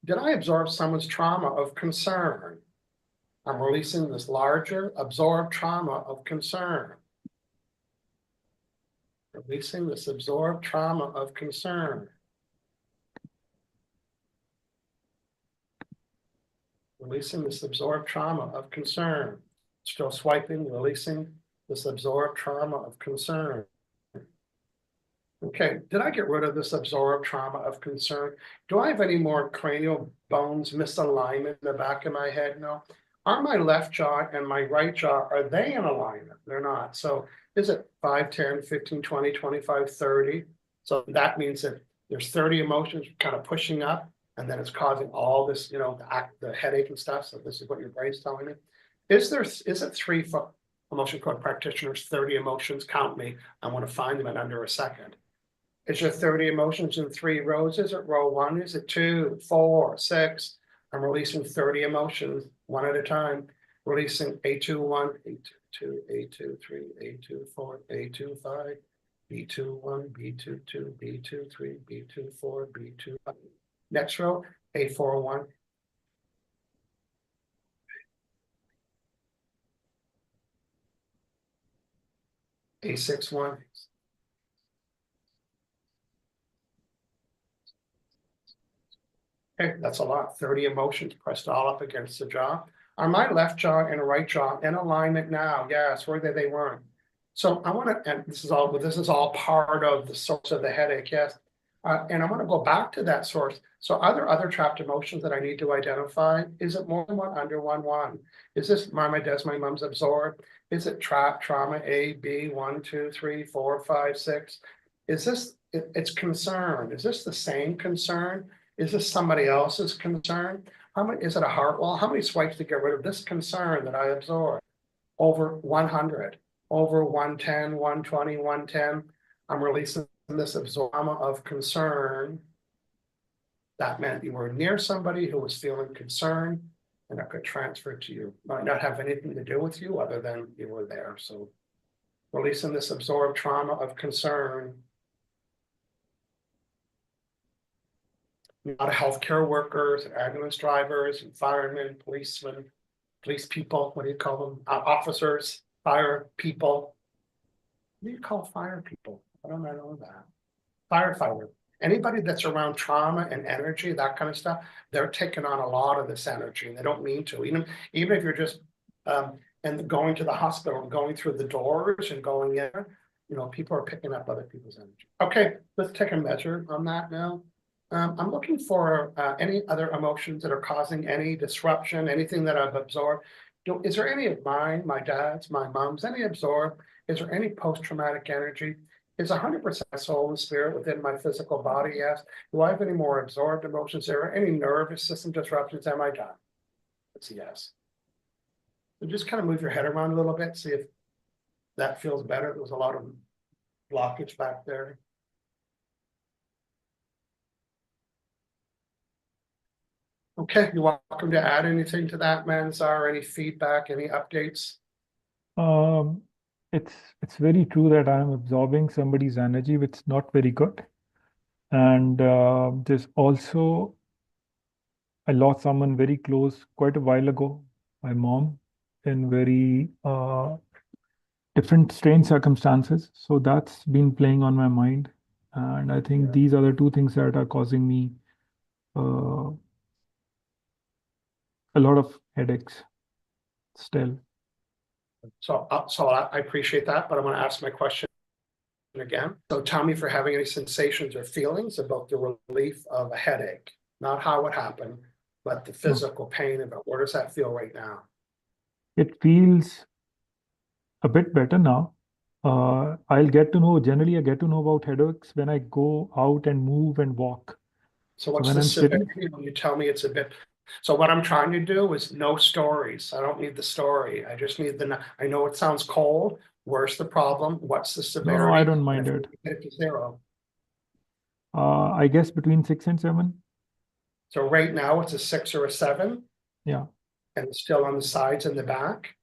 Did I absorb someone's trauma of concern? I'm releasing this larger absorbed trauma of concern. Releasing this absorbed trauma of concern. Releasing this absorbed trauma of concern. Still swiping, releasing this absorbed trauma of concern. Okay, did I get rid of this absorbed trauma of concern? Do I have any more cranial bones misalignment in the back of my head? No. Are my left jaw and my right jaw, are they in alignment? They're not. So is it 5, 10, 15, 20, 25, 30? So that means that there's 30 emotions kind of pushing up, and then it's causing all this, the headache and stuff. So this is what your brain's telling me. Is it 3 emotion code practitioners, 30 emotions? Count me. I want to find them in under a second. Is there 30 emotions in 3 rows? Is it row 1? Is it 2, 4, 6? I'm releasing 30 emotions one at a time. Releasing A21, A22, A23, A24, A25, B21, B22, B23, B24, B25. Next row, A41. A61. Okay, that's a lot. 30 emotions pressed all up against the jaw. Are my left jaw and right jaw in alignment now? Yes, where they weren't. So I want to, and this is all part of the source of the headache, yes. And I want to go back to that source. So are there other trapped emotions that I need to identify? Is it more than one, under one? Is this mama does, my mom's absorbed? Is it trauma A, B, 1, 2, 3, 4, 5, 6? Is this, it's concern? Is this the same concern? Is this somebody else's concern? How many, is it a heart wall? How many swipes to get rid of this concern that I absorb? Over 100, over 110, 120, 110. I'm releasing this absorption of concern. That meant you were near somebody who was feeling concern, and that could transfer to you. Might not have anything to do with you other than you were there. So releasing this absorbed trauma of concern. A lot of healthcare workers, and ambulance drivers, and firemen, policemen, police people, what do you call them? Officers, fire people. What do you call fire people? I don't know that. Firefighter. Anybody that's around trauma and energy, that kind of stuff, they're taking on a lot of this energy, and they don't mean to. Even if you're just and going to the hospital and going through the doors and going in, people are picking up other people's energy. Okay, let's take a measure on that now. I'm looking for any other emotions that are causing any disruption, anything that I've absorbed. Is there any of mine, my dad's, my mom's, any absorbed? Is there any post-traumatic energy? Is 100% soul and spirit within my physical body? Yes. Do I have any more absorbed emotions? Are there any nervous system disruptions? Am I done? It's a yes. So just kind of move your head around a little bit, see if That feels better. There was a lot of blockage back there. Okay, you're welcome to add anything to that, Manzar, any feedback, any updates? Um, it's very true that I'm absorbing somebody's energy, which is not very good. And there's also, I lost someone very close quite a while ago, my mom, in very different strange circumstances. So that's been playing on my mind. And I think these are the two things that are causing me a lot of headaches still. So I appreciate that, but I'm gonna ask my question again. So tell me if you're having any sensations or feelings about the relief of a headache, not how it happened, but the physical pain of it. Where does that feel right now? It feels a bit better now. I'll get to know, generally I get to know about headaches when I go out and move and walk. So what's when the I'm sitting- severity when you tell me it's a bit? So what I'm trying to do is no stories. I don't need the story. I just need I know it sounds cold. Where's the problem? What's the severity? No, I don't And mind if it. we get to 0. I guess between 6 and 7. So right now it's a 6 or a 7. Yeah. And it's still on the sides and the back.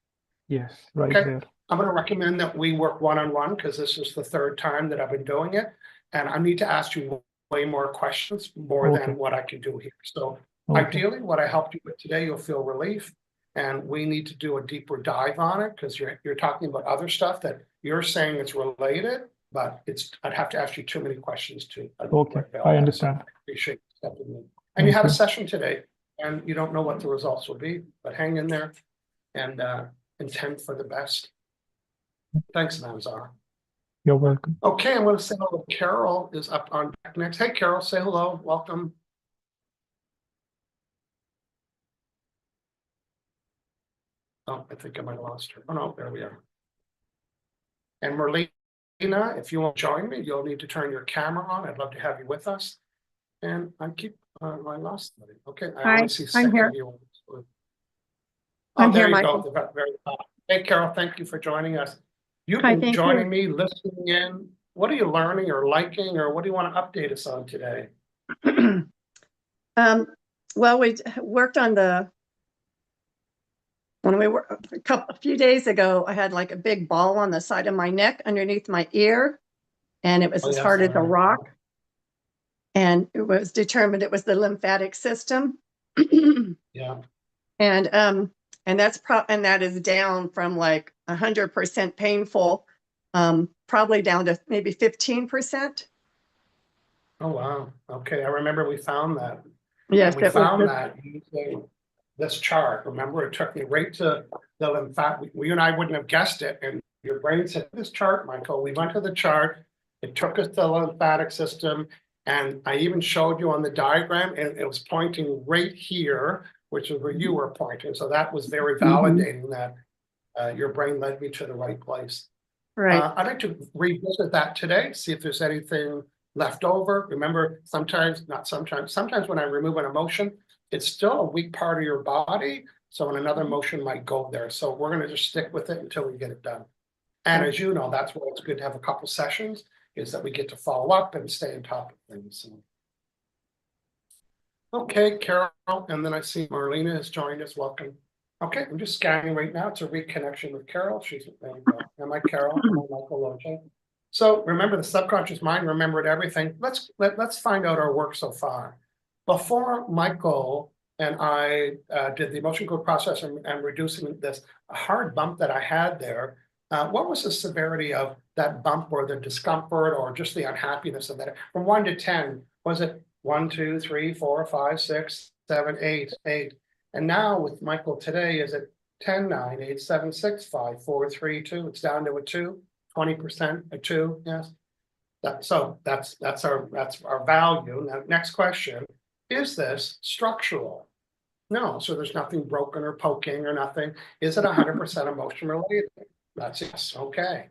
Yes, right Okay. there. I'm going to recommend that we work one-on-one because this is the 3rd time that I've been doing it. And I need to ask you way more questions, more Okay. than what I can do here. So Okay. ideally, what I helped you with today, you'll feel relief. And we need to do a deeper dive on it because you're talking about other stuff that you're saying it's related, but I'd have to ask you too many questions to. Okay, I understand. I appreciate you stepping in. And you Thank had a you. session today and you don't know what the results will be, but hang in there and intend for the best. Thanks, Manzar. You're welcome. Okay, I'm going to say hello. Carol is up on deck next. Hey, Carol, say hello. Welcome. Oh, I think I might have lost her. Oh, no, there we are. And Merlina, if you want to join me, you'll need to turn your camera on. I'd love to have you with us. And I lost somebody. Okay, I only see I'm here. second viewers. Oh, I'm there here, you go. Michael. They're very top. Hey, Carol, thank you for joining us. You've Hi, been thank joining you. me, listening in. What are you learning or liking, or what do you want to update us on today? Well, we worked on when we were a few days ago, I had like a big ball on the side of my neck underneath my ear, and it was Oh, as yes, hard as a all right. rock. And it was determined it was the lymphatic system. Yeah. And that's and that is down from like 100% painful, probably down to maybe 15%. Oh, wow. Okay, I remember we found that. Yes, And we it was found that using this chart. Remember, it took me right to the lymphatic. You and I wouldn't have guessed it. And your brain said, this chart, Michael. We went to the chart. It took us to the lymphatic system. And I even showed you on the diagram, and it was pointing right here, which is where you were pointing. So that was very validating that your brain led me to the right place. right. I'd like to revisit that today, see if there's anything left over. Remember, sometimes when I remove an emotion, it's still a weak part of your body. So when another emotion might go there. So we're going to just stick with it until we get it done. And as you know, that's why it's good to have a couple sessions, is that we get to follow up and stay on top of things. Okay, Carol, and then I see Marlena has joined us. Welcome. Okay, I'm just scanning right now. It's a reconnection with Carol. She's am I Carol? Am I Michael Losier? So remember, the subconscious mind remembered everything. Let's find out our work so far. Before Michael and I did the emotion code process and reducing this hard bump that I had there, what was the severity of that bump or the discomfort or just the unhappiness of that? From 1 to 10, was it 1, 2, 3, 4, 5, 6, 7, 8, 8? And now with Michael today, is it 10, 9, 8, 7, 6, 5, 4, 3, 2? It's down to a 2, 20%, a 2, yes. That's our value. Now, next question, is this structural? No, so there's nothing broken or poking or nothing. Is it 100% emotion related? That's yes, okay.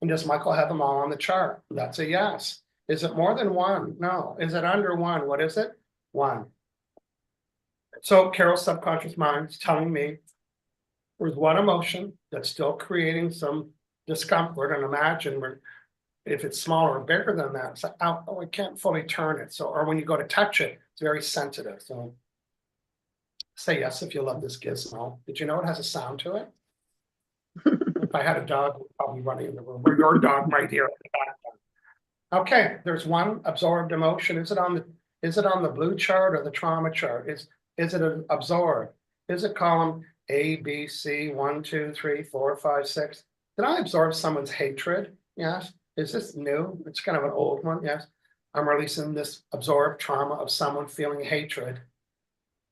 And does Michael have them all on the chart? That's a yes. Is it more than 1? No. Is it under 1? What is it? 1. So Carol's subconscious mind is telling me there's one emotion that's still creating some discomfort, and imagine if it's smaller or bigger than that, it's like, oh, I can't fully turn it. So, or when you go to touch it, it's very sensitive. So say yes if you love this gizmo. Did you know it has a sound to it? If I had a dog, it would probably running in the room, or your dog might hear it. Okay, there's one absorbed emotion. Is it on the blue chart or the trauma chart? Is it absorbed? Is it column A, B, C, 1, 2, 3, 4, 5, 6? Did I absorb someone's hatred? Yes. Is this new? It's kind of an old one. Yes. I'm releasing this absorbed trauma of someone feeling hatred.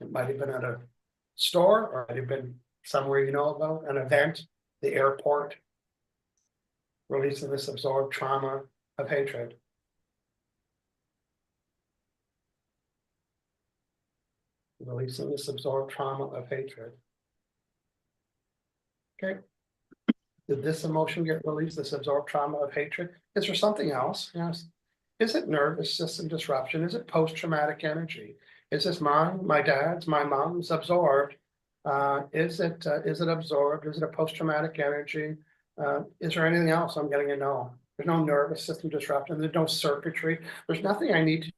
It might have been at a store, or it might have been somewhere you know about, an event, the airport. Releasing this absorbed trauma of hatred. Releasing this absorbed trauma of hatred. Okay. Did this emotion get released, this absorbed trauma of hatred? Is there something else? Yes. Is it nervous system disruption? Is it post-traumatic energy? Is this mine, my dad's, my mom's absorbed? Is it absorbed? Is it a post-traumatic energy? Is there anything else I'm getting a no? There's no nervous system disruption. There's no circuitry. There's nothing I need to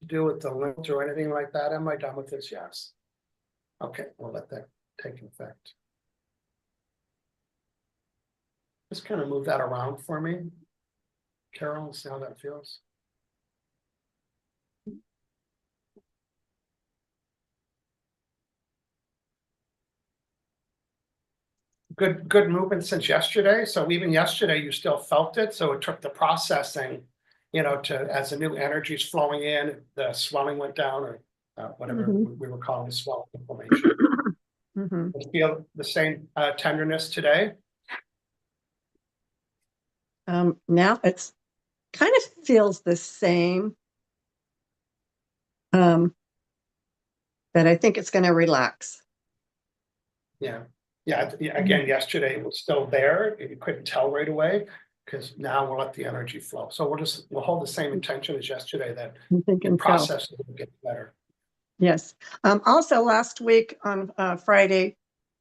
do with the lymph or anything like that. Am I done with this? Yes. Okay, we'll let that take effect. Just kind of move that around for me, Carol, and see how that feels. Good movement since yesterday. So even yesterday, you still felt it. So it took the processing, to as the new energy is flowing in, the swelling went down, or whatever we were calling swelling inflammation. You feel the same tenderness today? Now it's kind of feels the same. But I think it's going to relax. Yeah. Again, yesterday it was still there. You couldn't tell right away, because now we'll let the energy flow. So we'll hold the same intention as yesterday, that the process will get better. Yes. Also last week on Friday,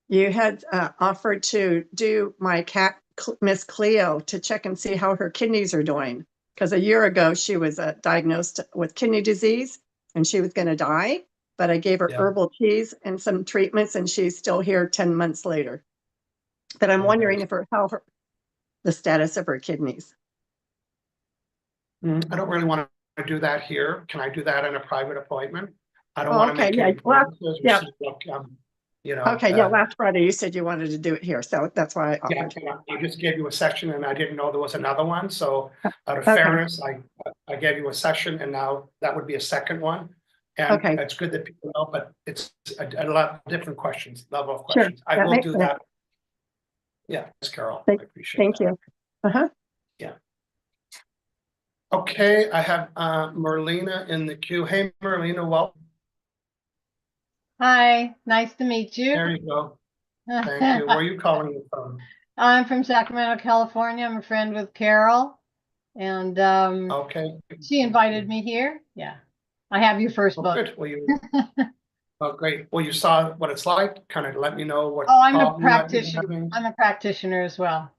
you had offered to do my cat, Miss Cleo, to check and see how her kidneys are doing. Because a year ago, she was diagnosed with kidney disease and she was going to die. But I gave her herbal teas and some treatments, and she's still here 10 months later. But I'm wondering the status of her kidneys. I don't really want to do that here. Can I do that in a private appointment? I don't want to make any promises. Last Friday you said you wanted to do it here, so that's why I offered. I just gave you a session, and I didn't know there was another one. So out of fairness, I gave you a session, and now that would be a second one. And it's good that people know, but it's a lot of different level of questions. Sure. I will do that. Yeah, thanks, Carol. I appreciate that. Thank you. Yeah. Okay, I have Merlina in the queue. Hey, Merlina, welcome. Hi, nice to meet you. There you go. Thank you. Where are you calling from? I'm from Sacramento, California. I'm a friend with Carol, and she invited me here. Yeah. I have your first book. Good. Well, great. Well, you saw what it's like. Kind of let me know what. Oh, I'm a practitioner. I'm a practitioner as well.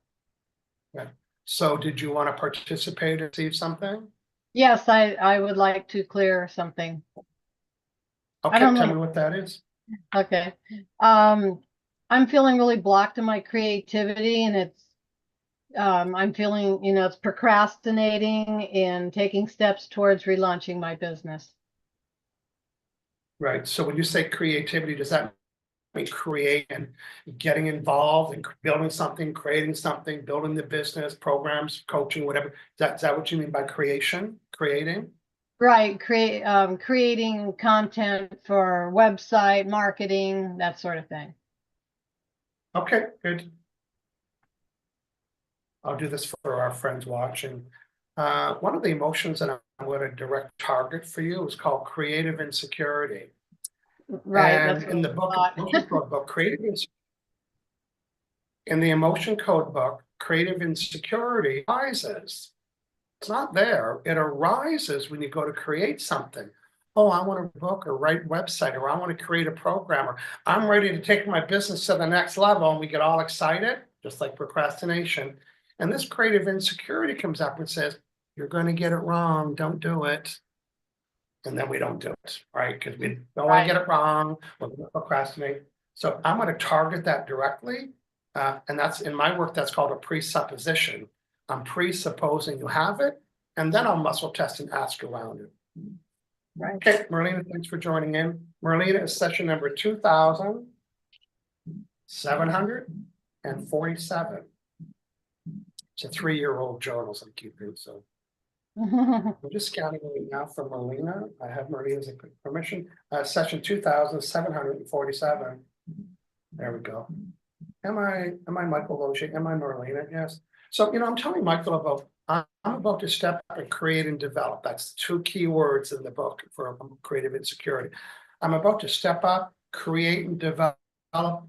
Yeah. So, did you want to participate or receive something? Yes, I would like to clear something. Okay, tell me what that is. Okay. I'm feeling really blocked in my creativity, and it's I'm feeling, it's procrastinating and taking steps towards relaunching my business. Right. So when you say creativity, does that mean create and getting involved and building something, creating something, building the business, programs, coaching, whatever? Is that what you mean by creation? Creating? Right. Creating content for website, marketing, that sort of thing. Okay, good. I'll do this for our friends watching. One of the emotions that I'm going to direct target for you is called creative insecurity. Right. And in the book, emotion code book, in the emotion code book, creative insecurity arises. It's not there. It arises when you go to create something. Oh, I want to book or write website, or I want to create a program, or I'm ready to take my business to the next level, and we get all excited, just like procrastination. And this creative insecurity comes up and says, you're going to get it wrong. Don't do it. And then we don't do it, right? Because we don't want to get it wrong. We're going to procrastinate. So I'm going to target that directly. And that's in my work, that's called a presupposition. I'm presupposing you have it. And then I'll muscle test and ask around it. Right. Okay, Marlena, thanks for joining in. Marlena is session number 2,747. It's a 3-year-old journal I'm keeping, so. I'm just scanning right now for Marlena. I have Marlena's permission. Session 2,747. There we go. Am I Michael Losier? Am I Marlena? Yes. So, I'm telling Michael about, I'm about to step up and create and develop. That's 2 key words in the book for creative insecurity. I'm about to step up, create and develop the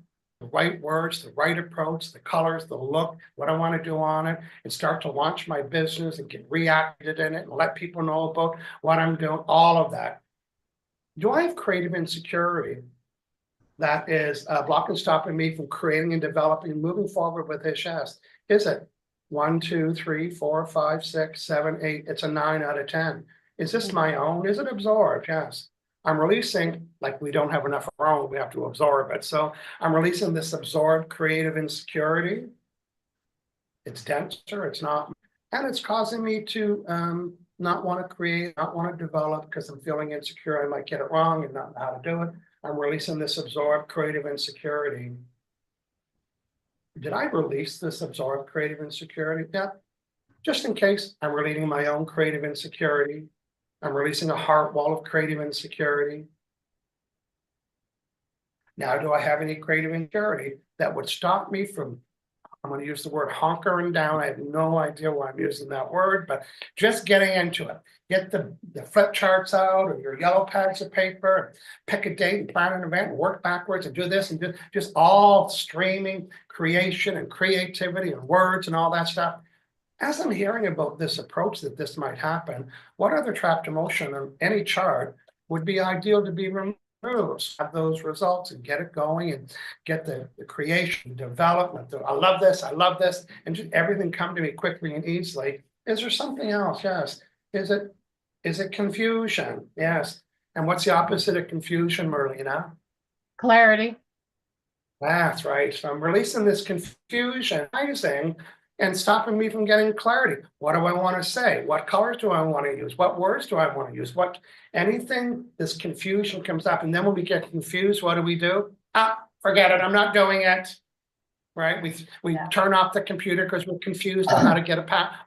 right words, the right approach, the colors, the look, what I want to do on it, and start to launch my business and get reacted in it and let people know about what I'm doing, all of that. Do I have creative insecurity that is blocking, stopping me from creating and developing, moving forward with this? Yes. Is it 1, 2, 3, 4, 5, 6, 7, 8? It's a 9 out of 10. Is this my own? Is it absorbed? Yes. I'm releasing, like we don't have enough of our own, we have to absorb it. So I'm releasing this absorbed creative insecurity. It's denser, it's not, and it's causing me to not want to create, not want to develop because I'm feeling insecure. I might get it wrong and not know how to do it. I'm releasing this absorbed creative insecurity. Did I release this absorbed creative insecurity? Yeah. Just in case, I'm releasing my own creative insecurity. I'm releasing a heart wall of creative insecurity. Now, do I have any creative insecurity that would stop me from, I'm going to use the word hunkering down. I have no idea why I'm using that word, but just getting into it. Get the flip charts out or your yellow pads of paper, pick a date and plan an event and work backwards and do this and just all streaming creation and creativity and words and all that stuff. As I'm hearing about this approach that this might happen, what other trapped emotion on any chart would be ideal to be removed? Have those results and get it going and get the creation, development. I love this, and just everything come to me quickly and easily. Is there something else? Yes. Is it confusion? Yes. And what's the opposite of confusion, Marlena? Clarity. That's right. So I'm releasing this confusion, and stopping me from getting clarity. What do I want to say? What colors do I want to use? What words do I want to use? Anything, this confusion comes up. And then when we get confused, what do? Forget it. I'm not doing it. Right? We turn off the computer because we're confused on how to get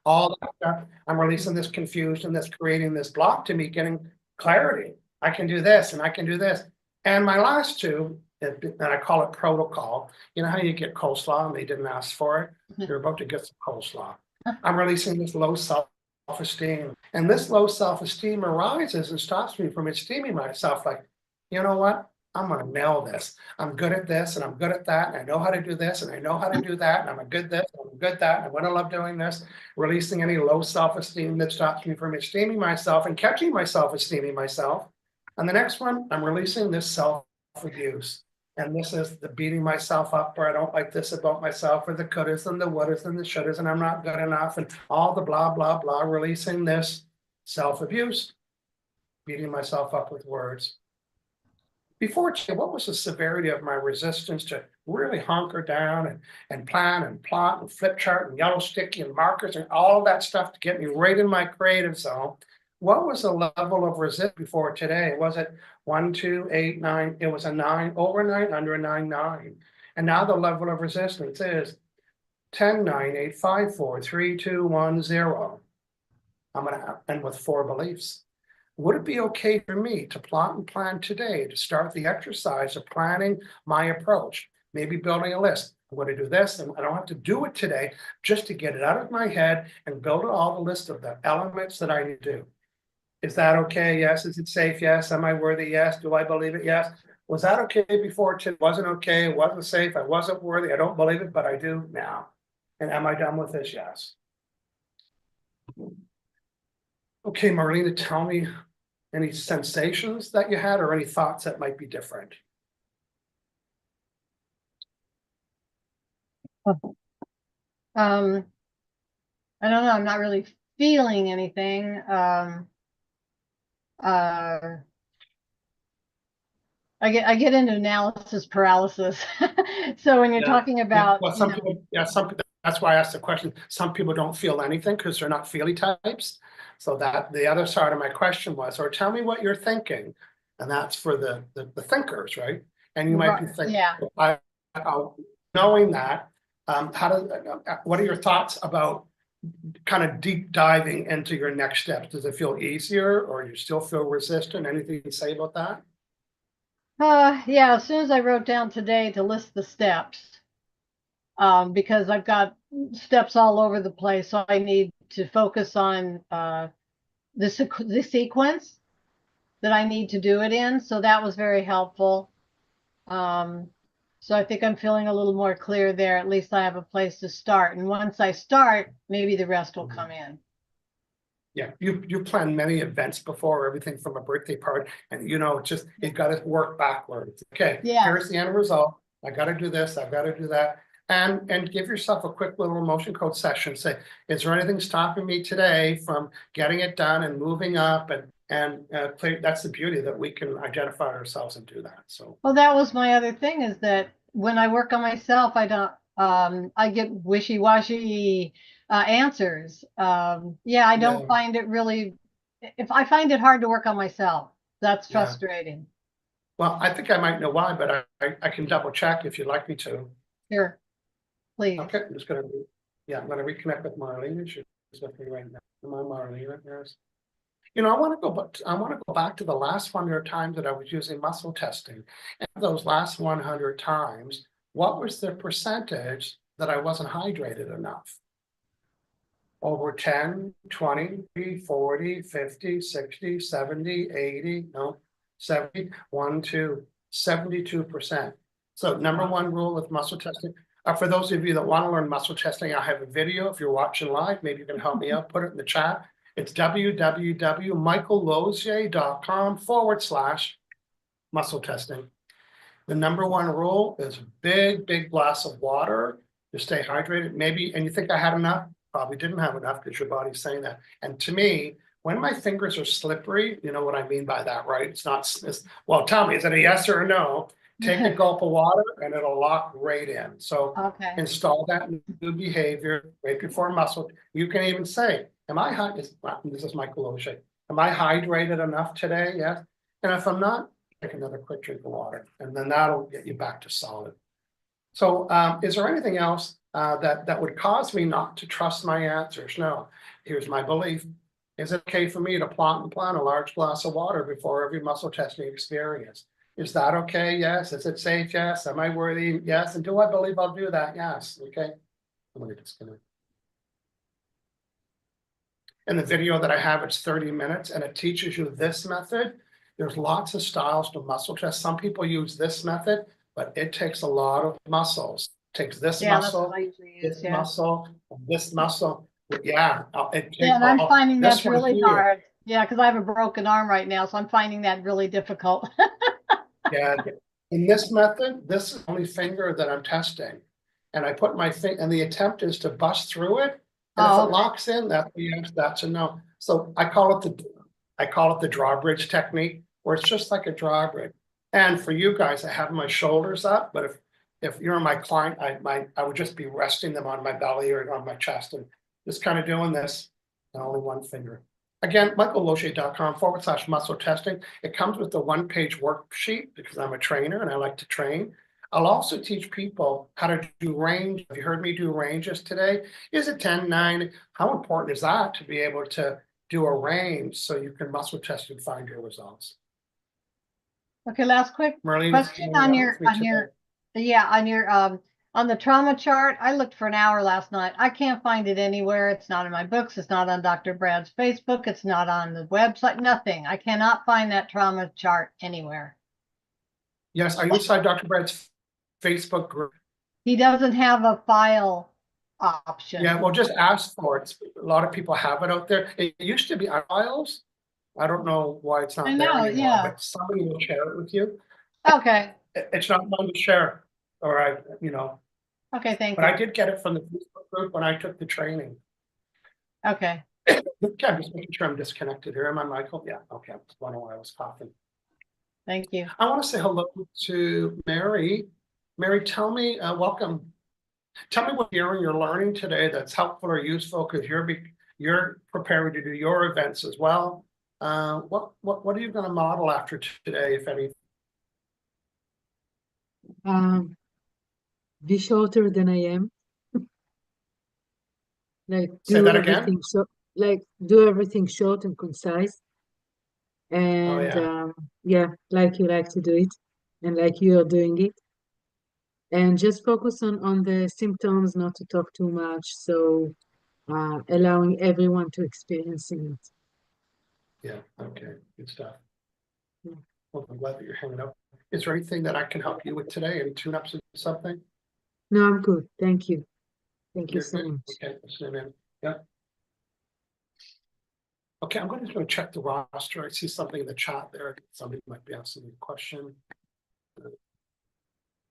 all that stuff. I'm releasing this confusion that's creating this block to me getting clarity. I can do this and I can do this. And my last 2, and I call it protocol. You know how you get coleslaw and they didn't ask for it? You're about to get some coleslaw. I'm releasing this low self-esteem. And this low self-esteem arises and stops me from esteeming myself. Like, you know what? I'm going to nail this. I'm good at this and I'm good at that. And I know how to do this and I know how to do that. And I'm a good this and I'm good that. And I'm going to love doing this. Releasing any low self-esteem that stops me from esteeming myself and catching myself esteeming myself. And the next one, I'm releasing this self-abuse. And this is the beating myself up, or I don't like this about myself, or the couldas and the wouldas and the shouldas, and I'm not good enough, and all the blah, blah, blah, releasing this self-abuse, beating myself up with words. Before today, what was the severity of my resistance to really hunker down and plan and plot and flip chart and yellow sticky and markers and all that stuff to get me right in my creative zone? What was the level of resistance before today? Was it 1, 2, 8, 9? It was a 9, over 9, under a 9, 9. And now the level of resistance is 10, 9, 8, 5, 4, 3, 2, 1, 0. I'm going to end with 4 beliefs. Would it be okay for me to plot and plan today to start the exercise of planning my approach? Maybe building a list. I'm going to do this, and I don't have to do it today, just to get it out of my head and build all the list of the elements that I need to do. Is that okay? Yes. Is it safe? Yes. Am I worthy? Yes. Do I believe it? Yes. Was that okay before? It wasn't okay. It wasn't safe. I wasn't worthy. I don't believe it, but I do now. And am I done with this? Yes. Okay, Marlena, tell me any sensations that you had or any thoughts that might be different. I don't know, I'm not really feeling anything. I get into analysis paralysis. So when you're Yeah. talking about, Well, some people, that's why I asked the question. Some people don't feel anything because they're not feely types. So that the other side of my question was, or tell me what you're thinking. And that's for the thinkers, right? And you might be thinking, yeah. knowing that, what are your thoughts about kind of deep diving into your next steps? Does it feel easier or you still feel resistant? Anything you can say about that? Yeah, as soon as I wrote down today to list the steps, because I've got steps all over the place, so I need to focus on the sequence that I need to do it in. So that was very helpful. So I think I'm feeling a little more clear there. At least I have a place to start. And once I start, maybe the rest will come in. Yeah, you planned many events before, everything from a birthday party, and just you got to work backwards. Okay, Yeah. here's the end result. I got to do this. I've got to do that, and give yourself a quick little emotion code session. Say, is there anything stopping me today from getting it done and moving up and clear? That's the beauty that we can identify ourselves and do that. So. Well, that was my other thing, is that when I work on myself, I don't. I get wishy-washy answers. Yeah, I don't find it really. If I find it hard to work on myself, that's frustrating. Well, I think I might know why, but I can double check if you'd like me to. Sure, please. Okay, I'm just gonna, I'm gonna reconnect with Marlene. She's with me right now. Am I Marlene right there? I want to go back to the last 100 times that I was using muscle testing. And those last 100 times, what was the percentage that I wasn't hydrated enough? Over 10, 20, 40, 50, 60, 70, 80, no, 70, 1, 2, 72%. So number one rule with muscle testing. For those of you that want to learn muscle testing, I have a video. If you're watching live, maybe you can help me out, put it in the chat. It's www.michaellosier.com/muscle testing. The number one rule is big glass of water to stay hydrated. Maybe, and you think I had enough? Probably didn't have enough because your body's saying that. And to me, when my fingers are slippery, you know what I mean by that, right? Well, tell me, is it a yes or a no? Take a gulp of water and it'll lock right in. So install that new behavior right before muscle. You can even say, this is Michael Losier. Am I hydrated enough today? Yes. And if I'm not, take another quick drink of water, and then that'll get you back to solid. So is there anything else that would cause me not to trust my answers? No. Here's my belief. Is it okay for me to plan a large glass of water before every muscle testing experience? Is that okay? Yes. Is it safe? Yes. Am I worthy? Yes. And do I believe I'll do that? Yes. Okay. I'm going to disconnect. In the video that I have, it's 30 minutes and it teaches you this method. There's lots of styles to muscle test. Some people use this method, but it takes a lot of muscles. It takes this muscle, this muscle, this muscle. Yeah. And I'm finding that's really hard. Yeah, because I have a broken arm right now, so I'm finding that really difficult. Yeah. In this method, this is the only finger that I'm testing. And I put my finger, and the attempt is to bust through it. And if it locks in, that's a yes, that's a no. So I call it the drawbridge technique, where it's just like a drawbridge. And for you guys, I have my shoulders up, but if you're my client, I would just be resting them on my belly or on my chest and just kind of doing this, and only one finger. Again, michaellosier.com/muscle testing. It comes with a one-page worksheet because I'm a trainer and I like to train. I'll also teach people how to do range. Have you heard me do ranges today? Is it 10, 9? How important is that to be able to do a range so you can muscle test and find your results? Okay, last quick Marlene, question on the trauma chart. I looked for an hour last night. I can't find it anywhere. It's not in my books. It's not on Dr. Brad's Facebook. It's not on the website. Nothing. I cannot find that trauma chart anywhere. Yes, are you inside Dr. Brad's Facebook group? He doesn't have a file option. Yeah, well, just ask for it. A lot of people have it out there. It used to be on files. I don't know why it's not there anymore, but somebody will share it with you. Okay. It's not mine to share, or Okay, thank you. But I did get it from the Facebook group when I took the training. Okay. Okay, I'm just making sure I'm disconnected here. Am I Michael? Yeah, okay. I was wondering why I was coughing. Thank you. I want to say hello to Mary. Mary, tell me, welcome. Tell me what you're learning today that's helpful or useful, because you're preparing to do your events as well. What are you going to model after today, if any? Be shorter than I am. Like Say do that again? everything short, like do everything short and concise. And yeah. yeah, like you like to do it, and like you are doing it. And just focus on the symptoms, not to talk too much. So allowing everyone to experience it. Yeah, okay, good stuff. Yeah. Well, I'm glad that you're hanging out. Is there anything that I can help you with today? Any tune-ups or something? No, I'm good. Thank you. Thank you You're so good? much. Okay, listening in. Yeah. Okay, I'm going to go check the roster. I see something in the chat there. Somebody might be asking me a question.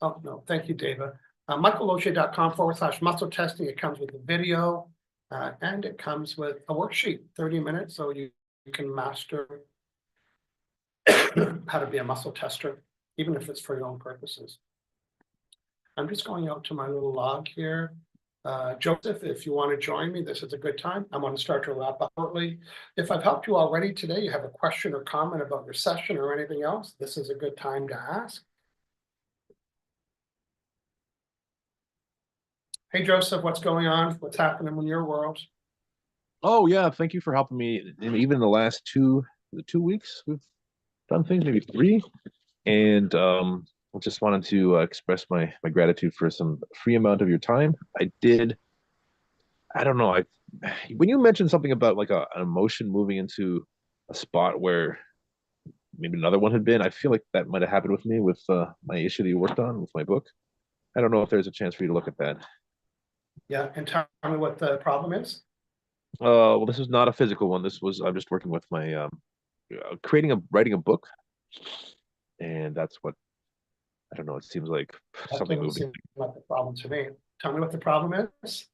Oh, no, thank you, David. MichaelLosier.com/muscle testing. It comes with a video and it comes with a worksheet, 30 minutes, so you can master how to be a muscle tester, even if it's for your own purposes. I'm just going out to my little log here. Joseph, if you want to join me, this is a good time. I'm going to start to wrap up shortly. If I've helped you already today, you have a question or comment about your session or anything else, this is a good time to ask. Hey, Joseph, what's going on? What's happening in your world? Oh yeah, thank you for helping me. And even in the last 2 weeks, we've done things, maybe 3. And I just wanted to express my gratitude for some free amount of your time. I don't know, when you mentioned something about like an emotion moving into a spot where maybe another one had been, I feel like that might have happened with me with my issue that you worked on with my book. I don't know if there's a chance for you to look at that. Yeah, and tell me what the problem is. Well, this is not a physical one. I'm just working with my writing a book, and that's what, I don't know. It seems like That something doesn't moving. seem like the problem to me. Tell me what the problem is.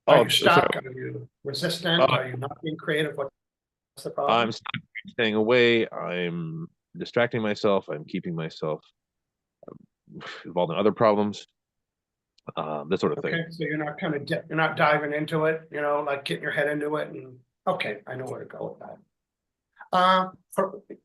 Oh, Are you stuck? sorry. Are you resistant? Are you not being creative? What's the problem? I'm staying away. I'm distracting myself. I'm keeping myself involved in other problems. That sort of thing. Okay, so you're not you're not diving into it, like getting your head into it, and okay, I know where to go with that.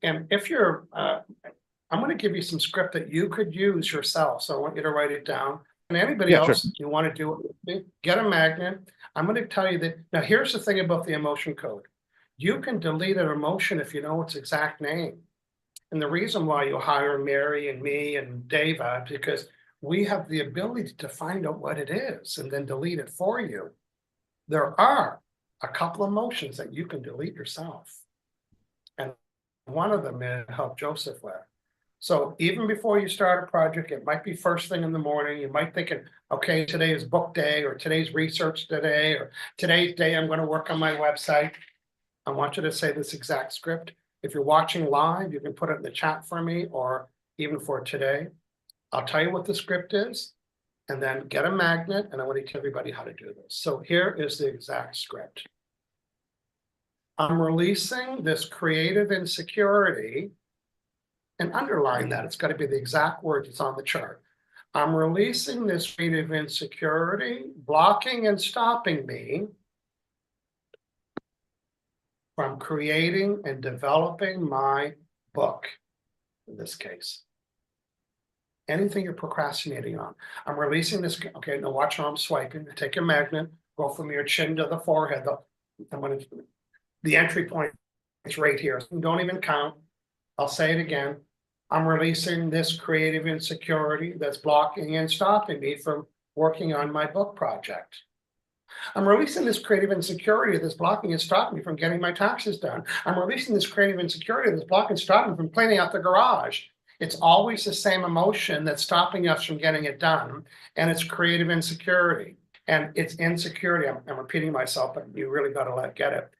And if you're, I'm going to give you some script that you could use yourself. So I want you to write it down. And anybody Yeah, else, sure. you want to do it with me, get a magnet. I'm going to tell you that. Now, here's the thing about the emotion code. You can delete an emotion if you know its exact name. And the reason why you hire Mary and me and Dava, because we have the ability to find out what it is and then delete it for you. There are a couple of emotions that you can delete yourself. And one of them is help Joseph with. So even before you start a project, it might be first thing in the morning. You might think, okay, today is book day, or today's research today, or today's day I'm going to work on my website. I want you to say this exact script. If you're watching live, you can put it in the chat for me, or even for today. I'll tell you what the script is, and then get a magnet, and I want to tell everybody how to do this. So here is the exact script. I'm releasing this creative insecurity, and underline that. It's got to be the exact words that's on the chart. I'm releasing this creative insecurity, blocking and stopping me from creating and developing my book, in this case. Anything you're procrastinating on. I'm releasing this. Okay, now watch how I'm swiping. Take your magnet, go from your chin to the forehead. The entry point is right here. So don't even count. I'll say it again. I'm releasing this creative insecurity that's blocking and stopping me from working on my book project. I'm releasing this creative insecurity that's blocking and stopping me from getting my taxes done. I'm releasing this creative insecurity that's blocking and stopping me from cleaning out the garage. It's always the same emotion that's stopping us from getting it done, and it's creative insecurity. And it's insecurity. I'm repeating myself, but you really got to get it.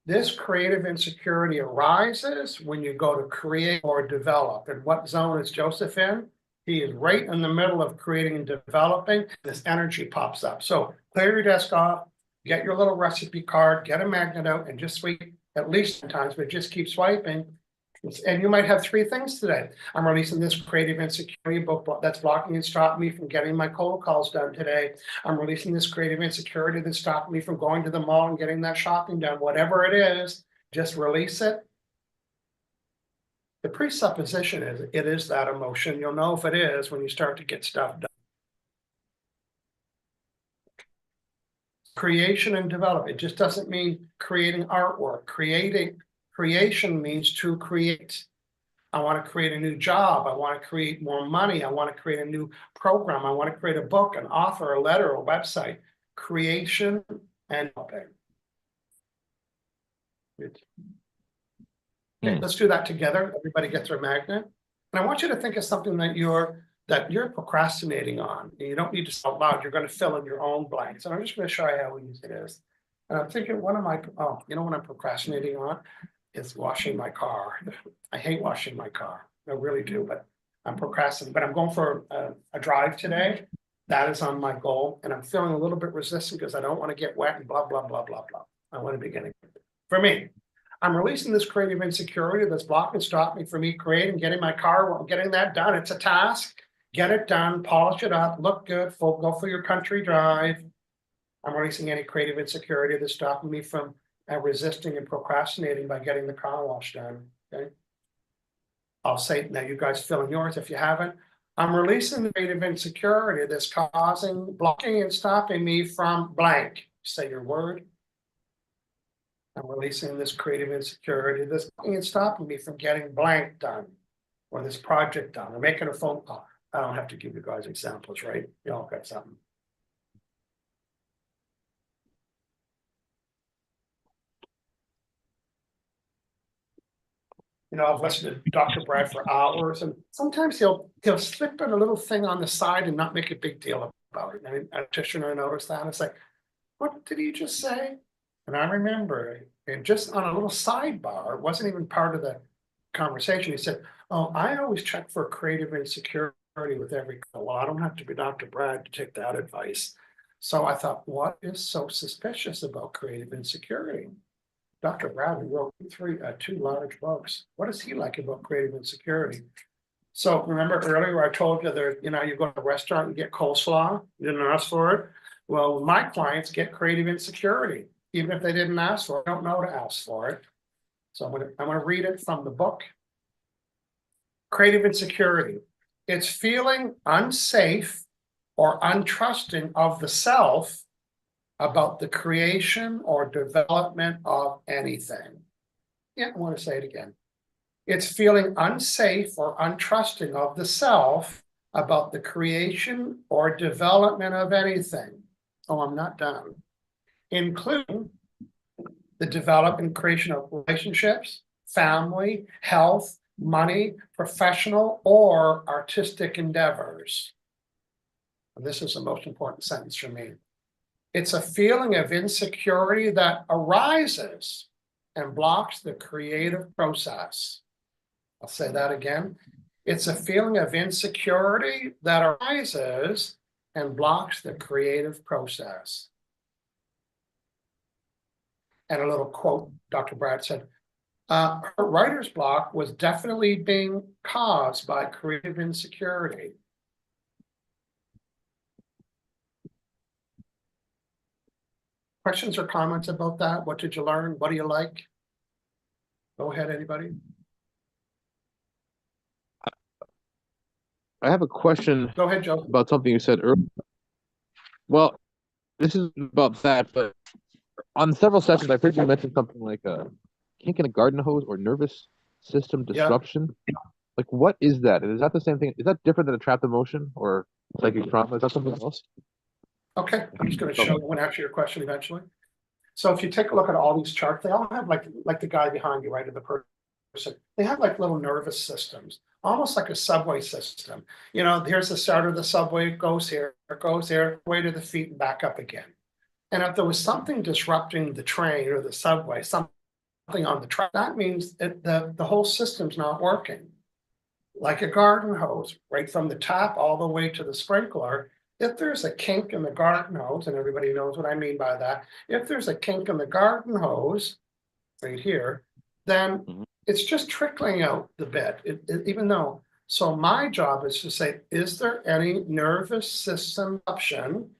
This creative insecurity arises when you go to create or develop. And what zone is Joseph in? He is right in the middle of creating and developing. This energy pops up. So clear your desk off, get your little recipe card, get a magnet out, and just sweep at least sometimes, but just keep swiping. And you might have 3 things today. I'm releasing this creative insecurity book that's blocking and stopping me from getting my cold calls done today. I'm releasing this creative insecurity that's stopping me from going to the mall and getting that shopping done. Whatever it is, just release it. The presupposition is it is that emotion. You'll know if it is when you start to get stuff done. Creation and development. It just doesn't mean creating artwork. Creation means to create. I want to create a new job. I want to create more money. I want to create a new program. I want to create a book, an author, a letter, a website. Creation and developing. Okay, let's do that together. Everybody gets their magnet. And I want you to think of something that you're procrastinating on. You don't need to say out loud. You're going to fill in your own blanks. And I'm just going to show you how easy it is. And I'm thinking what I'm procrastinating on is washing my car. I hate washing my car. I really do, but I'm procrastinating. But I'm going for a drive today. That is on my goal. And I'm feeling a little bit resistant because I don't want to get wet and blah, blah, blah, blah, blah. I want to be getting it. For me, I'm releasing this creative insecurity that's blocking and stopping me from me creating, getting my car, getting that done. It's a task. Get it done, polish it up, look good, go for your country drive. I'm releasing any creative insecurity that's stopping me from resisting and procrastinating by getting the car wash done. Okay. I'll say now you guys fill in yours if you haven't. I'm releasing the creative insecurity that's blocking and stopping me from blank. Say your word. I'm releasing this creative insecurity that's blocking and stopping me from getting blank done or this project done or making a phone call. I don't have to give you guys examples, right? You all got something. You know, I've listened to Dr. Brad for hours, and sometimes he'll slip in a little thing on the side and not make a big deal about it. And a practitioner noticed that. It's like, what did he just say? And I remember, and just on a little sidebar, it wasn't even part of the conversation. He said, "Oh, I always check for creative insecurity with every call. Well, I don't have to be Dr. Brad to take that advice." So I thought, what is so suspicious about creative insecurity? Dr. Brad wrote 2 large books. What does he like about creative insecurity? So remember earlier I told you that, you go to a restaurant and get coleslaw, you didn't ask for it. Well, my clients get creative insecurity, even if they didn't ask for it, don't know to ask for it. So I'm going to read it from the book. Creative insecurity. It's feeling unsafe or untrusting of the self about the creation or development of anything. Yeah, I want to say it again. It's feeling unsafe or untrusting of the self about the creation or development of anything. Oh, I'm not done. Including the development and creation of relationships, family, health, money, professional, or artistic endeavors. And this is the most important sentence for me. It's a feeling of insecurity that arises and blocks the creative process. I'll say that again. It's a feeling of insecurity that arises and blocks the creative process. And a little quote, Dr. Brad said, her writer's block was definitely being caused by creative insecurity. Questions or comments about that? What did you learn? What do you like? Go ahead, anybody. I have a question. Go ahead, Joe. About something you said earlier. Well, this is about that, but on several sessions, I've heard you mention something like a kink in a garden hose or nervous system disruption. Yeah. Like, what is that? Is that the same thing? Is that different than a trapped emotion or psychic trauma? Is that something else? Okay, I'm just going to show you and answer your question eventually. So if you take a look at all these charts, they all have like the guy behind you, right, of the person. They have like little nervous systems, almost like a subway system. Here's the start of the subway, it goes here, way to the feet and back up again. And if there was something disrupting the train or the subway, something on the track, that means that the whole system's not working. Like a garden hose, right from the top all the way to the sprinkler. if there's a kink in the garden hose, and everybody knows what I mean by that, if there's a kink in the garden hose right here, then Mhm. it's just trickling out the bit, even though. So my job is to say, is there any nervous system option?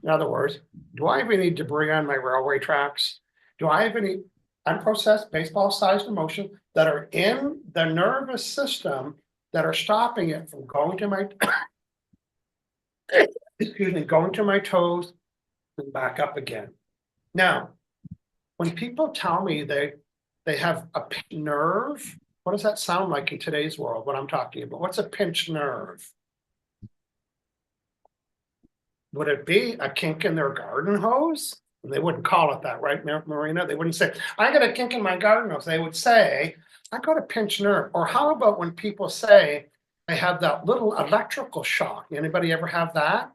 In other words, do I have any debris on my railway tracks? Do I have any unprocessed baseball-sized emotion that are in the nervous system that are stopping it from going to my, excuse me, going to my toes and back up again? Now, when people tell me they have a pinched nerve, what does that sound like in today's world, what I'm talking about? What's a pinched nerve? Would it be a kink in their garden hose? They wouldn't call it that, right, Marina? They wouldn't say, I got a kink in my garden hose. They would say, I got a pinched nerve. Or how about when people say, I have that little electrical shock? Anybody ever have that?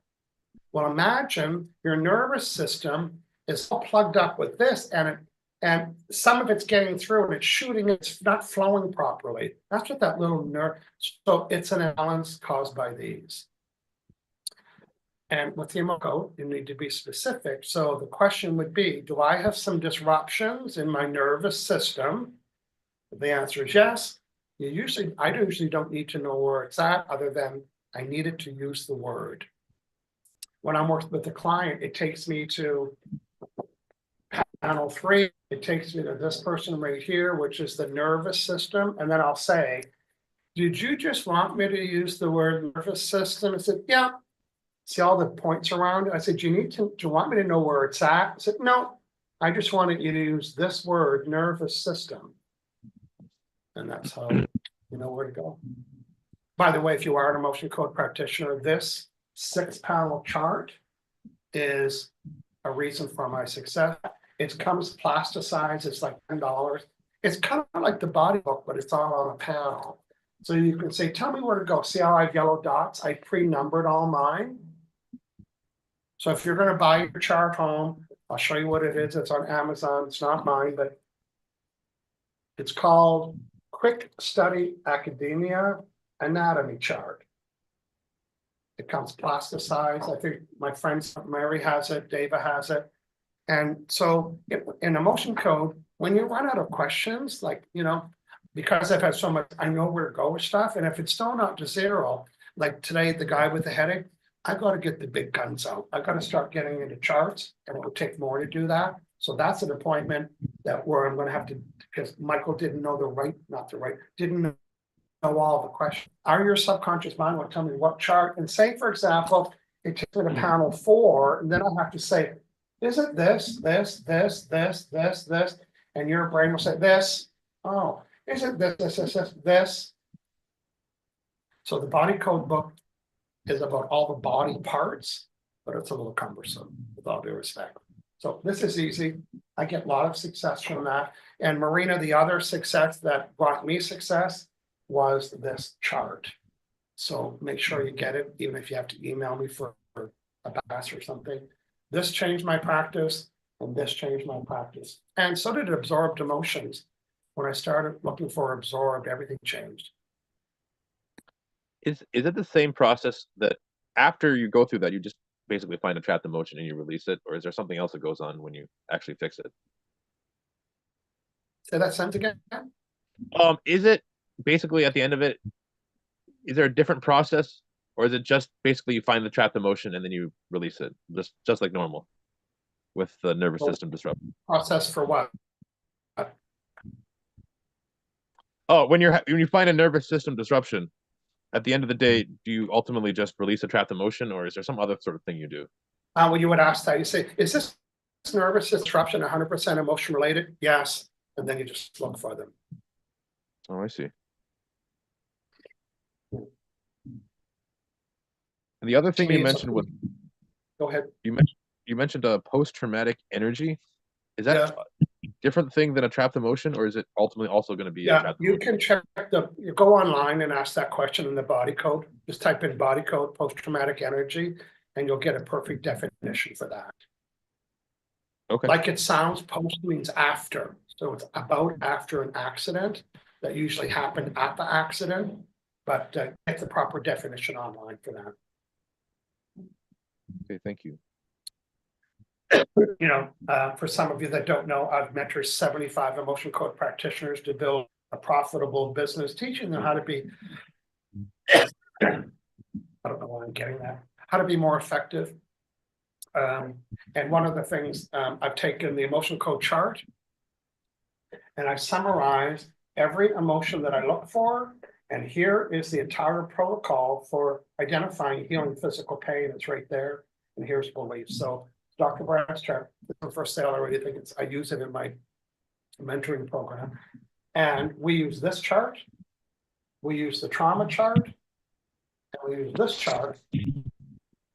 Well, imagine your nervous system is all plugged up with this, and some of it's getting through and it's shooting, it's not flowing properly. That's what that little nerve, so it's an imbalance caused by these. And with the emotion, you need to be specific. So the question would be, do I have some disruptions in my nervous system? If the answer is yes, I usually don't need to know where it's at, other than I needed to use the word. When I'm working with the client, it takes me to panel 3. It takes me to this person right here, which is the nervous system. And then I'll say, did you just want me to use the word nervous system? I said, yeah. See all the points around it? I said, do you want me to know where it's at? I said, no, I just wanted you to use this word, nervous system. And that's how you know where to go. By the way, if you are an emotion code practitioner, this 6-panel chart is a reason for my success. It comes plasticized, it's like $10. It's kind of like the body book, but it's all on a panel. So you can say, tell me where to go. See how I have yellow dots? I pre-numbered all mine. So if you're going to buy your chart home, I'll show you what it is. It's on Amazon. It's not mine, but it's called Quick Study Academia Anatomy Chart. It comes plasticized. I think my friend Mary has it, Dava has it. And so in emotion code, when you run out of questions, like, because I've had so much, I know where to go with stuff. And if it's still not to 0, like today, the guy with the headache, I got to get the big guns out. I got to start getting into charts, and it will take more to do that. So that's an appointment where I'm going to have to, because Michael didn't know didn't know all the questions. Are your subconscious mind will tell me what chart? And say, for example, it takes me to panel 4, and then I have to say, is it this? And your brain will say this. Oh, is it this? So the body code book is about all the body parts, but it's a little cumbersome, with all due respect. So this is easy. I get a lot of success from that. And Marina, the other success that brought me success was this chart. So make sure you get it, even if you have to email me for a pass or something. This changed my practice, and this changed my practice. And so did absorbed emotions. When I started looking for absorbed, everything changed. Is it the same process that after you go through that, you just basically find a trapped emotion and you release it, or is there something else that goes on when you actually fix it? Say that sentence again. Is it basically at the end of it, is there a different process, or is it just basically you find the trapped emotion and then you release it, just like normal with the nervous system disruption? Process for what? Oh, when you find a nervous system disruption, at the end of the day, do you ultimately just release a trapped emotion, or is there some other sort of thing you do? Well, you would ask that. You say, is this nervous disruption 100% emotion related? Yes. And then you just look for them. Oh, I see. And the other thing you mentioned was, go ahead. You mentioned a post-traumatic energy. Is that a different thing than a trapped emotion, or is it ultimately also going to be a trapped emotion? Can check you go online and ask that question in the body code. Just type in body code post-traumatic energy, and you'll get a perfect definition for that. Okay. Like it sounds, post means after. So it's about after an accident that usually happened at the accident, but get the proper definition online for that. Okay, thank you. For some of you that don't know, I've mentored 75 emotion code practitioners to build a profitable business, teaching them how to be, I don't know why I'm getting that, how to be more effective. And one of the things, I've taken the emotion code chart and I summarized every emotion that I look for. And here is the entire protocol for identifying healing physical pain. It's right there. And here's belief. So Dr. Brad's chart, for sale, I already think I use it in my mentoring program. And we use this chart. We use the trauma chart. And we use this chart.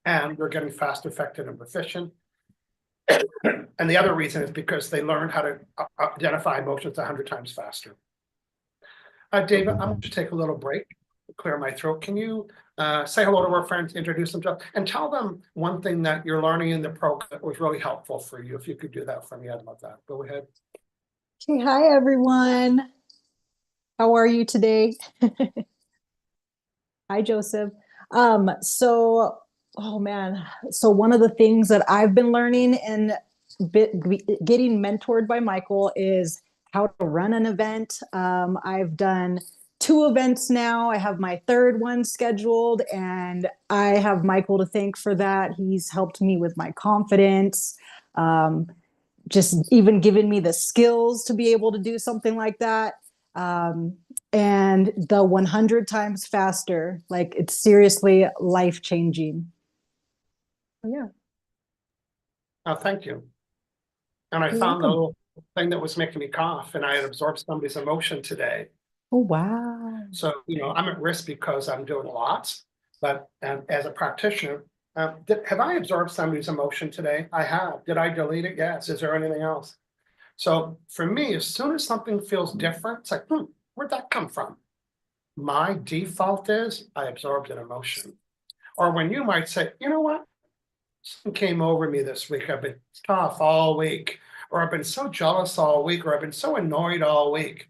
And we're getting fast, effective, and efficient. And the other reason is because they learn how to identify emotions 100 times faster. David, I'm going to take a little break to clear my throat. Can you say hello to our friends, introduce themselves, and tell them one thing that you're learning in the program that was really helpful for you? If you could do that for me, I'd love that. Go ahead. Okay, hi everyone. How are you today? Hi, Joseph. So one of the things that I've been learning and getting mentored by Michael is how to run an event. I've done 2 events now. I have my 3rd one scheduled, and I have Michael to thank for that. He's helped me with my confidence, just even given me the skills to be able to do something like that. And the 100 times faster, like it's seriously life-changing. Yeah. Oh, thank you. And I You're found the welcome. little thing that was making me cough, and I had absorbed somebody's emotion today. Oh, wow. So, I'm at risk because I'm doing lots, but as a practitioner, have I absorbed somebody's emotion today? I have. Did I delete it? Yes. Is there anything else? So for me, as soon as something feels different, it's like, where'd that come from? My default is I absorbed an emotion. Or when you might say, you know what? Something came over me this week. I've been tough all week, or I've been so jealous all week, or I've been so annoyed all week.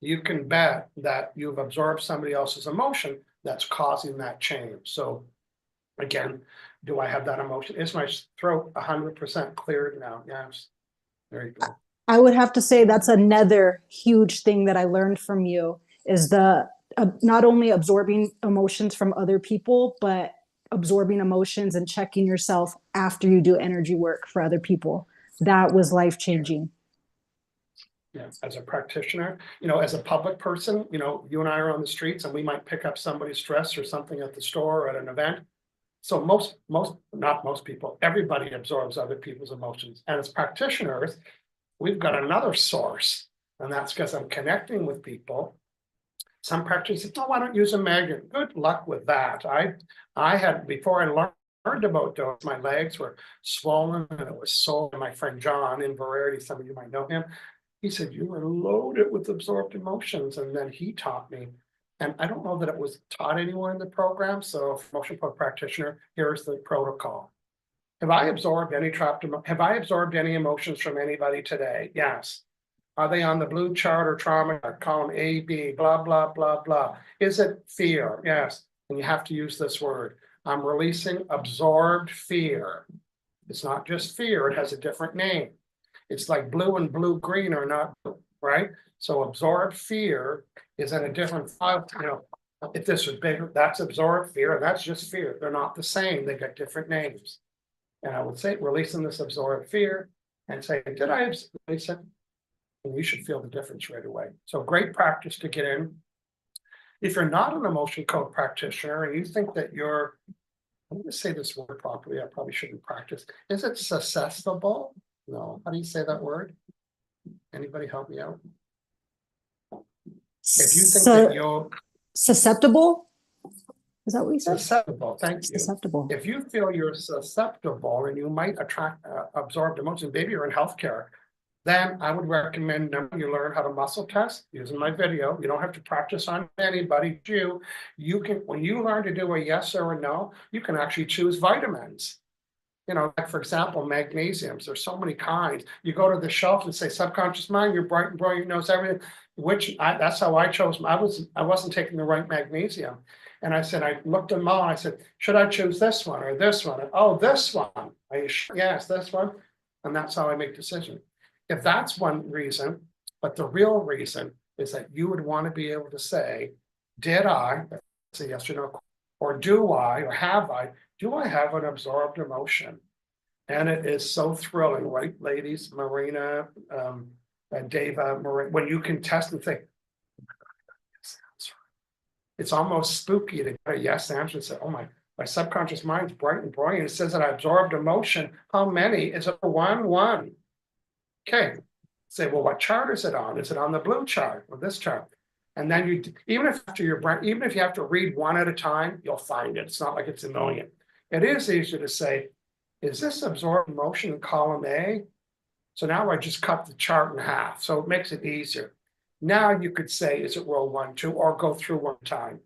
You can bet that you've absorbed somebody else's emotion that's causing that change. So again, do I have that emotion? Is my throat 100% cleared now? Yes. Very good. I would have to say that's another huge thing that I learned from you is the not only absorbing emotions from other people, but absorbing emotions and checking yourself after you do energy work for other people. That was life-changing. Yeah, as a practitioner, as a public person, you and I are on the streets and we might pick up somebody's stress or something at the store or at an event. So not most people, everybody absorbs other people's emotions. And as practitioners, we've got another source, and that's because I'm connecting with people. Some practitioners say, I don't use a magnet. Good luck with that. I had, before I learned about those, my legs were swollen and it was sore. My friend John in Variety, some of you might know him, he said, you were loaded with absorbed emotions. And then he taught me, and I don't know that it was taught anywhere in the program. So emotion code practitioner, here's the protocol. Have I absorbed any emotions from anybody today? Yes. Are they on the blue chart or trauma column A, B, blah, blah, blah, blah? Is it fear? Yes. And you have to use this word. I'm releasing absorbed fear. It's not just fear. It has a different name. It's like blue and blue-green are not blue, right? So absorbed fear is in a different file. If this was bigger, that's absorbed fear, and that's just fear. They're not the same. They got different names. And I would say, releasing this absorbed fear and say, did I release it? And you should feel the difference right away. So great practice to get in. If you're not an emotion code practitioner and you think that I'm going to say this word properly, I probably shouldn't practice. Is it susceptible? No. How do you say that word? Anybody help me out? If you think that you're susceptible, is that what you said? Susceptible, thank you. Susceptible. If you feel you're susceptible and you might attract absorbed emotions, maybe you're in healthcare, then I would recommend you learn how to muscle test using my video. You don't have to practice on anybody. You can, when you learn to do a yes or a no, you can actually choose vitamins. Like for example, magnesiums. There's so many kinds. You go to the shelf and say, subconscious mind, you're bright and brilliant, knows everything. That's how I chose. I wasn't taking the right magnesium. And I said, I looked at them all and I said, should I choose this one or this one? And, oh, this one. Are you sure? Yes, this one. And that's how I make decisions. If that's one reason, but the real reason is that you would want to be able to say, did I, say yes or no, or do I, or have I, do I have an absorbed emotion? And it is so thrilling, right, ladies, Marina, Deva, Marina, when you can test and think, it's almost spooky to get a yes answer and say, oh my subconscious mind's bright and brilliant. It says that I absorbed emotion. How many? Is it one? Okay. Say, well, what chart is it on? Is it on the blue chart or this chart? And then you, even if after your brain, even if you have to read one at a time, you'll find it. It's not like it's a million. It is easier to say, is this absorbed emotion in column A? So now I just cut the chart in half. So it makes it easier. Now you could say, is it row 1, 2, or go through one time?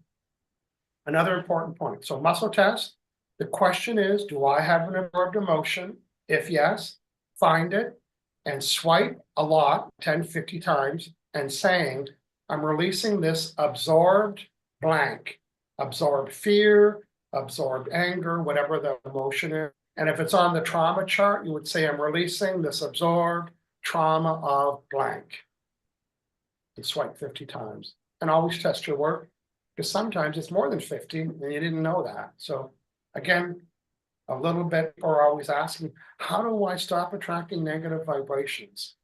Another important point. So muscle test, the question is, do I have an absorbed emotion? If yes, find it and swipe a lot, 10, 50 times, and saying, I'm releasing this absorbed blank, absorbed fear, absorbed anger, whatever the emotion is. And if it's on the trauma chart, you would say, I'm releasing this absorbed trauma of blank. And swipe 50 times. And always test your work, because sometimes it's more than 50 and you didn't know that. So again, a little bit, or always asking, how do I stop attracting negative vibrations?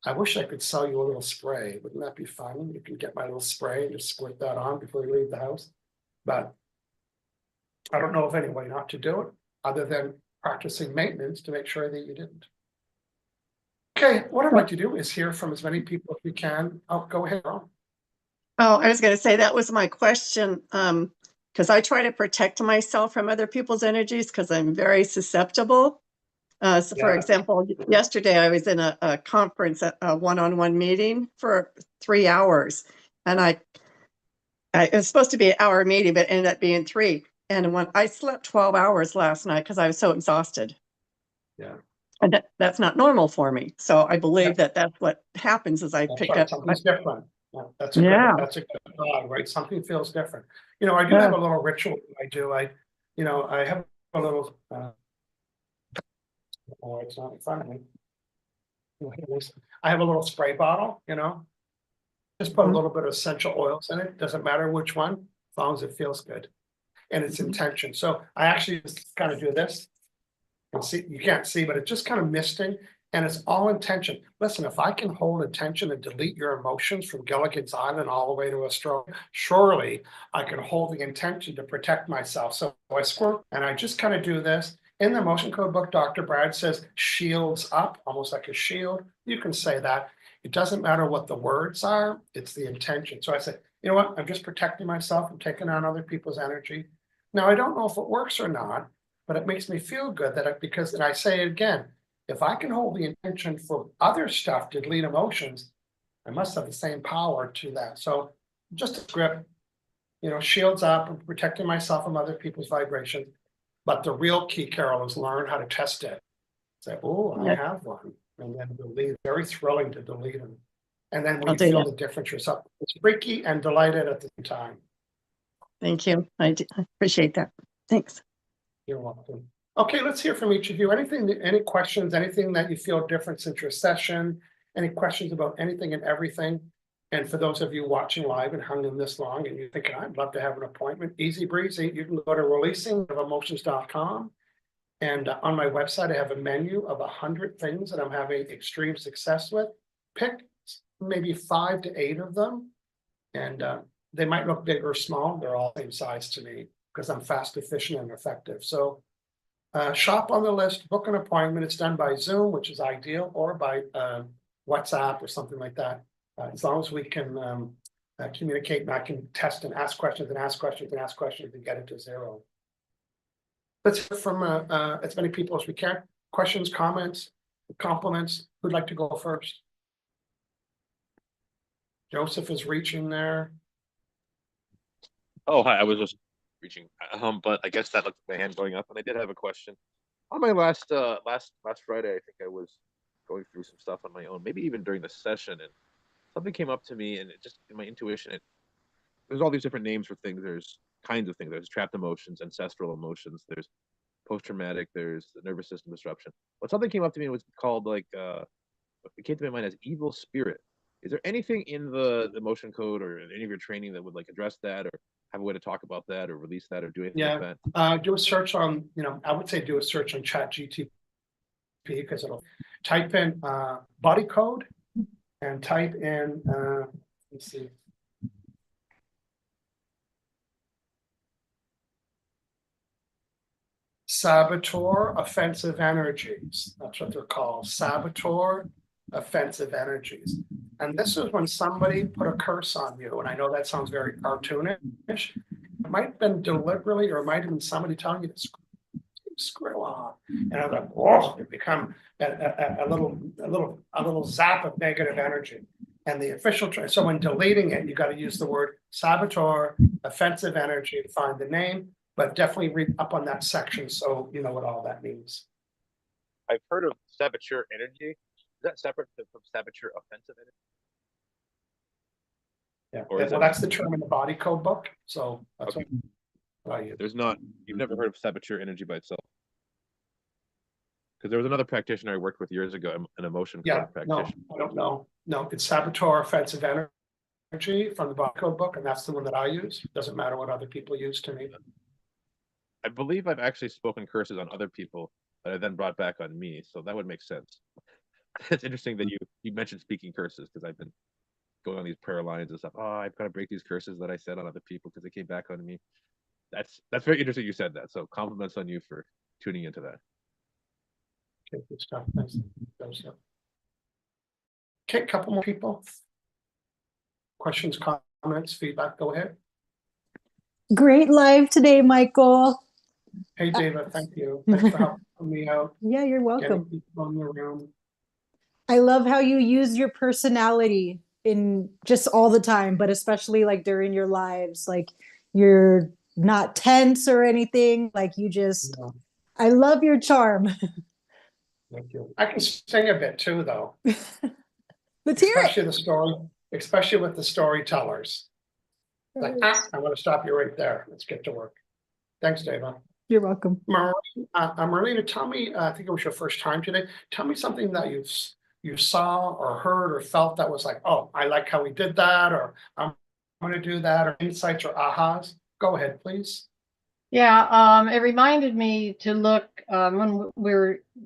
I wish I could sell you a little spray. Wouldn't that be fun? You can get my little spray and just squirt that on before you leave the house. But I don't know of any way not to do it other than practicing maintenance to make sure that you didn't. Okay, what I'd like to do is hear from as many people as we can. Oh, go ahead, Ron. Oh, I was going to say that was my question. Because I try to protect myself from other people's energies because I'm very susceptible. So for example, yesterday I was in a conference, a one-on-one meeting for 3 hours. And it was supposed to be an hour meeting, but it ended up being 3. And when I slept 12 hours last night because I was so exhausted. Yeah. And that's not normal for me. So I believe that that's what happens is I That's pick right. up. Something's different. Yeah, that's Yeah. That's a good thought, right? Something feels different. You know, I do have a little ritual. I have a little. Oh, it's not in front of me. I have a little spray bottle. Just put a little bit of essential oils in it. Doesn't matter which one, as long as it feels good, and it's intention. So I actually just kind of do this. And see, you can't see, but it's just kind of misting. And it's all intention. Listen, if I can hold attention and delete your emotions from Gilligan's Island all the way to Australia, surely I can hold the intention to protect myself. So I squirt and I just kind of do this. In the motion code book, Dr. Brad says shields up, almost like a shield. You can say that. It doesn't matter what the words are, it's the intention. So I say, you know what? I'm just protecting myself from taking on other people's energy. Now, I don't know if it works or not, but it makes me feel good because, and I say it again, if I can hold the intention for other stuff to delete emotions, I must have the same power to that. So just a script, shields up and protecting myself from other people's vibrations. But the real key, Carol, is learn how to test it. Say, oh, I have one. And then delete. Very thrilling to delete them. And then when you feel the difference yourself, it's freaky and delighted at the same time. Thank you. I appreciate that. Thanks. You're welcome. Okay, let's hear from each of you. Any questions, anything that you feel different since your session? Any questions about anything and everything? And for those of you watching live and hung in this long and you're thinking, I'd love to have an appointment, easy breezy, you can go to releasingofoemotions.com. And on my website, I have a menu of 100 things that I'm having extreme success with. Pick maybe 5 to 8 of them. And they might look big or small. They're all the same size to me because I'm fast, efficient, and effective. So shop on the list, book an appointment. It's done by Zoom, which is ideal, or by WhatsApp or something like that. As long as we can communicate and I can test and ask questions and ask questions and ask questions and get it to 0. Let's hear from as many people as we can. Questions, comments, compliments. Who'd like to go first? Joseph is reaching there. Oh, hi. I was just reaching, but I guess that looked like my hand going up, and I did have a question. On my last Friday, I think I was going through some stuff on my own, maybe even during the session, and something came up to me, and it just in my intuition, there's all these different names for things. There's kinds of things. There's trapped emotions, ancestral emotions. There's post-traumatic. There's the nervous system disruption. But something came up to me, it was called like it came to my mind as evil spirit. Is there anything in the emotion code or in any of your training that would like address that or have a way to talk about that or release that or do anything like that? Do a search on, I would say do a search on ChatGPT because it'll type in body code and type in, let's see. Saboteur offensive energies. That's what they're called. Saboteur offensive energies. And this is when somebody put a curse on you. And I know that sounds very cartoonish. It might have been deliberately, or it might have been somebody telling you to screw off. And I was like, whoa, it become a little zap of negative energy. And the official, so when deleting it, you got to use the word saboteur, offensive energy to find the name, but definitely read up on that section so you know what all that means. I've heard of saboteur energy. Is that separate from saboteur offensive energy? Yeah, well, that's the term in the body code book. So that's okay. What I use. There's not, you've never heard of saboteur energy by itself? Because there was another practitioner I worked with years ago, an emotion code practitioner. No, I don't know. No, it's saboteur offensive energy from the body code book, and that's the one that I use. Doesn't matter what other people use to me. I believe I've actually spoken curses on other people that I then brought back on me, so that would make sense. It's interesting that you mentioned speaking curses because I've been going on these prayer lines and stuff. Oh, I've got to break these curses that I said on other people because they came back on me. That's very interesting you said that. So compliments on you for tuning into that. Okay, good stuff. Thanks. Okay, a couple more people. Questions, comments, feedback, go ahead. Great live today, Michael. Hey, David, thank you. Thanks for helping me out. Yeah, you're welcome. People in the room. I love how you use your personality in just all the time, but especially like during your lives, like you're not tense or anything. Like you just, I love your charm. Thank you. I can sing a bit too, though. Let's hear it. Especially with the storytellers. Like, I'm going to stop you right there. Let's get to work. Thanks, Dava. You're welcome. Marlena, tell me, I think it was your first time today. Tell me something that you saw or heard or felt that was like, oh, I like how we did that, or I'm going to do that, or insights or ahas. Go ahead, please. Yeah, it reminded me to look when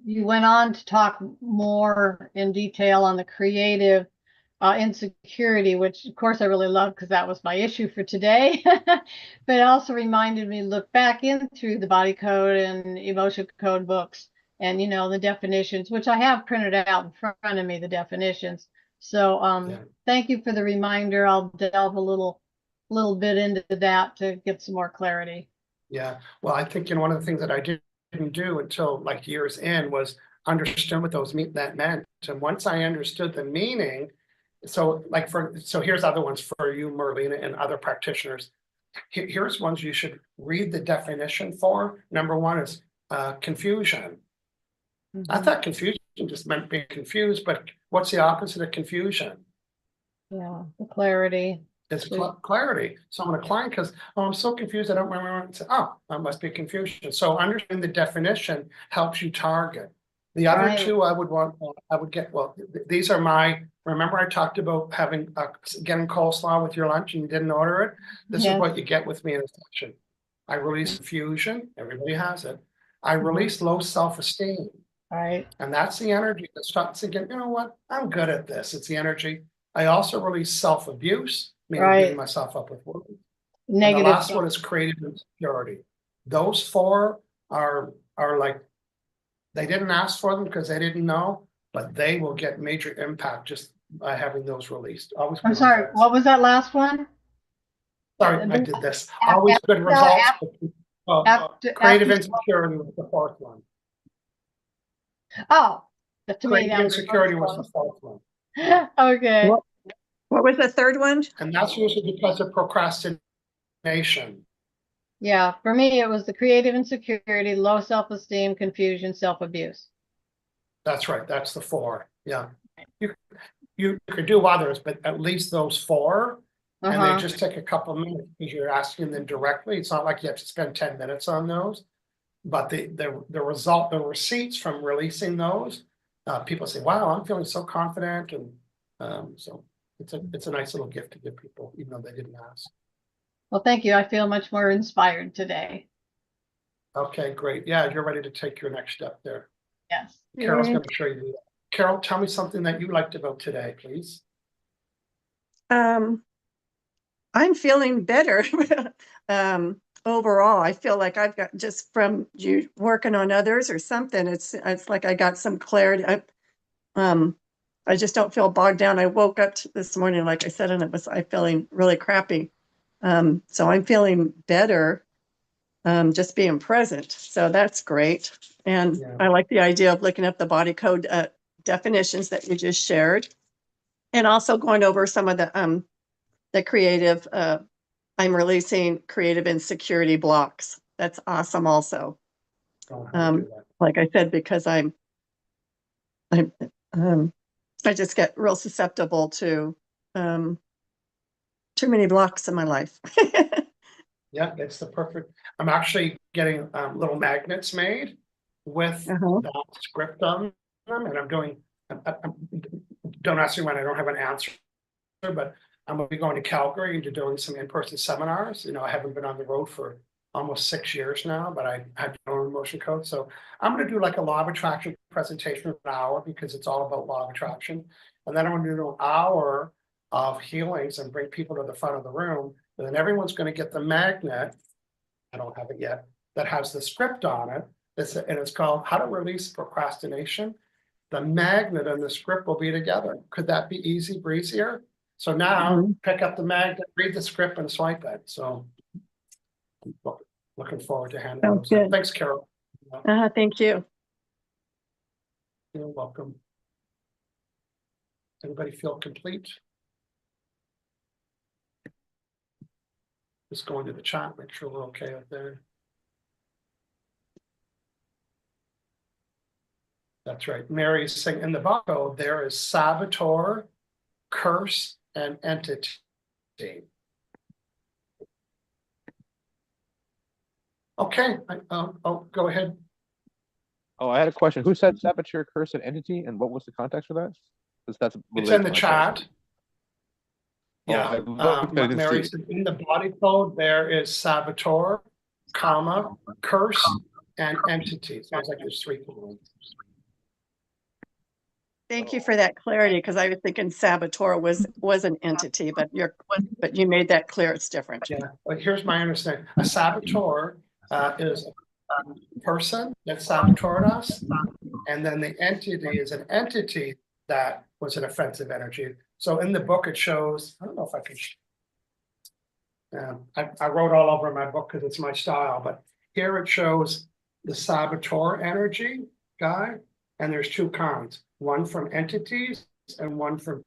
you went on to talk more in detail on the creative insecurity, which of course I really love because that was my issue for today. But it also reminded me to look back in through the body code and emotion code books and the definitions, which I have printed out in front of me, the definitions. So thank you for the reminder. I'll delve a little bit into that to get some more clarity. Yeah, well, I think one of the things that I didn't do until like years in was understand what that meant. And once I understood the meaning, so here's other ones for you, Marlena, and other practitioners. Here's ones you should read the definition for. Number one is confusion. Mm-hmm. I thought confusion just meant being confused, but what's the opposite of confusion? Yeah, the clarity. It's clarity. So when a client goes, oh, I'm so confused, I don't remember, say, oh, that must be confusion. So understanding the definition helps you target. The other two I would get, well, these are remember I talked about getting coleslaw with your lunch and you didn't order it? This is what you get with me in a session. I release confusion, everybody has it. I release low self-esteem. Right. And that's the energy that starts thinking, you know what, I'm good at this. It's the energy. I also release self-abuse, meaning beating myself up with words. Negative. And the last one is creative insecurity. Those four are like, they didn't ask for them because they didn't know, but they will get major impact just by having those released. Always. I'm sorry, what was that last one? Sorry, I did this. Always good results. Creative insecurity was the fourth one. Oh, creative insecurity was the fourth one. Okay. What was the third one? And that's usually because of procrastination. Yeah, for me, it was the creative insecurity, low self-esteem, confusion, self-abuse. That's right. That's the four. Yeah. You could do others, but at least those four And they Uh-huh. just take a couple minutes because you're asking them directly. It's not like you have to spend 10 minutes on those. But the result, the receipts from releasing those, people say, wow, I'm feeling so confident. And so it's a nice little gift to give people, even though they didn't ask. Well, thank you. I feel much more inspired today. Okay, great. Yeah, you're ready to take your next step there. Yes. Carol's Yay. going to show you that. Carol, tell me something that you liked about today, please. I'm feeling better. Overall, I feel like I've got, just from you working on others or something, it's like I got some clarity. I just don't feel bogged down. I woke up this morning, like I said, and I feeling really crappy. So I'm feeling better, just being present. So that's great. And Yeah. I like the idea of looking up the body code definitions that you just shared, and also going over some of the creative, I'm releasing creative insecurity blocks. That's awesome also. Don't know how to do that. Like I said, because I just get real susceptible to too many blocks in my life. Yeah, it's the perfect. I'm actually getting little magnets made with Uh-huh. that script on them, and I'm doing. Don't ask me when I don't have an answer, but I'm going to be going to Calgary and doing some in-person seminars. You know, I haven't been on the road for almost 6 years now, but I have my own emotion code. So I'm going to do like a law of attraction presentation of an hour because it's all about law of attraction, and then I'm going to do an hour of healings and bring people to the front of the room. And then everyone's going to get the magnet. I don't have it yet. That has the script on it. And it's called How to Release Procrastination. The magnet and the script will be together. Could that be easy breezier? So now pick up the magnet, read the script, and swipe it. So looking forward to handling Sounds those. good. Thanks, Carol. Thank you. You're welcome. Anybody feel complete? Just going to the chat, make sure we're okay up there. That's right. Mary's saying in the Bible, there is saboteur, curse, and entity. Okay, oh, go ahead. Oh, I had a question. Who said saboteur, curse, and entity, and what was the context for that? Because that's It's related in to the my chat. question. Yeah, I looked, I didn't Mary see. said in the body code, there is saboteur, comma, curse, and entity. So it's like there's 3 people. Thank you for that clarity, because I was thinking saboteur was an entity, but you made that clear. It's different. Yeah, but here's my understanding. A saboteur is a person that saboteured us, and then the entity is an entity that was an offensive energy. So in the book, it shows, I don't know if I can, I wrote all over my book because it's my style, but here it shows the saboteur energy guy, and there's 2 kinds, one from entities and one from,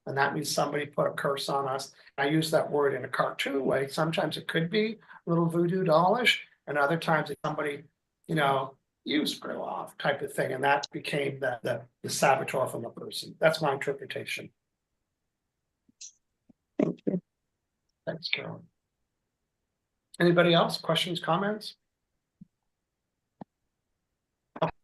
and that means somebody put a curse on us. I use that word in a cartoon way. Sometimes it could be a little voodoo dollish, and other times it's somebody, you know, you screw off type of thing, and that became the saboteur from the person. That's my interpretation. Thank you. Thanks, Carolyn. Anybody else? Questions, comments?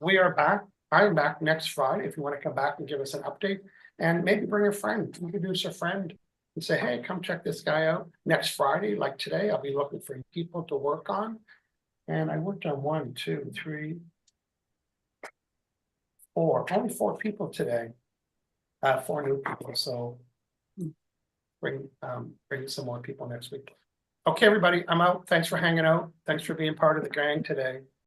We are back. I'm back next Friday. If you want to come back and give us an update, and maybe bring a friend, introduce a friend, and say, hey, come check this guy out. Next Friday, like today, I'll be looking for people to work on. And I worked on 1, 2, 3, 4, only 4 people today. 4 new people. So bring some more people next week. Okay, everybody, I'm out. Thanks for hanging out. Thanks for being part of the gang today.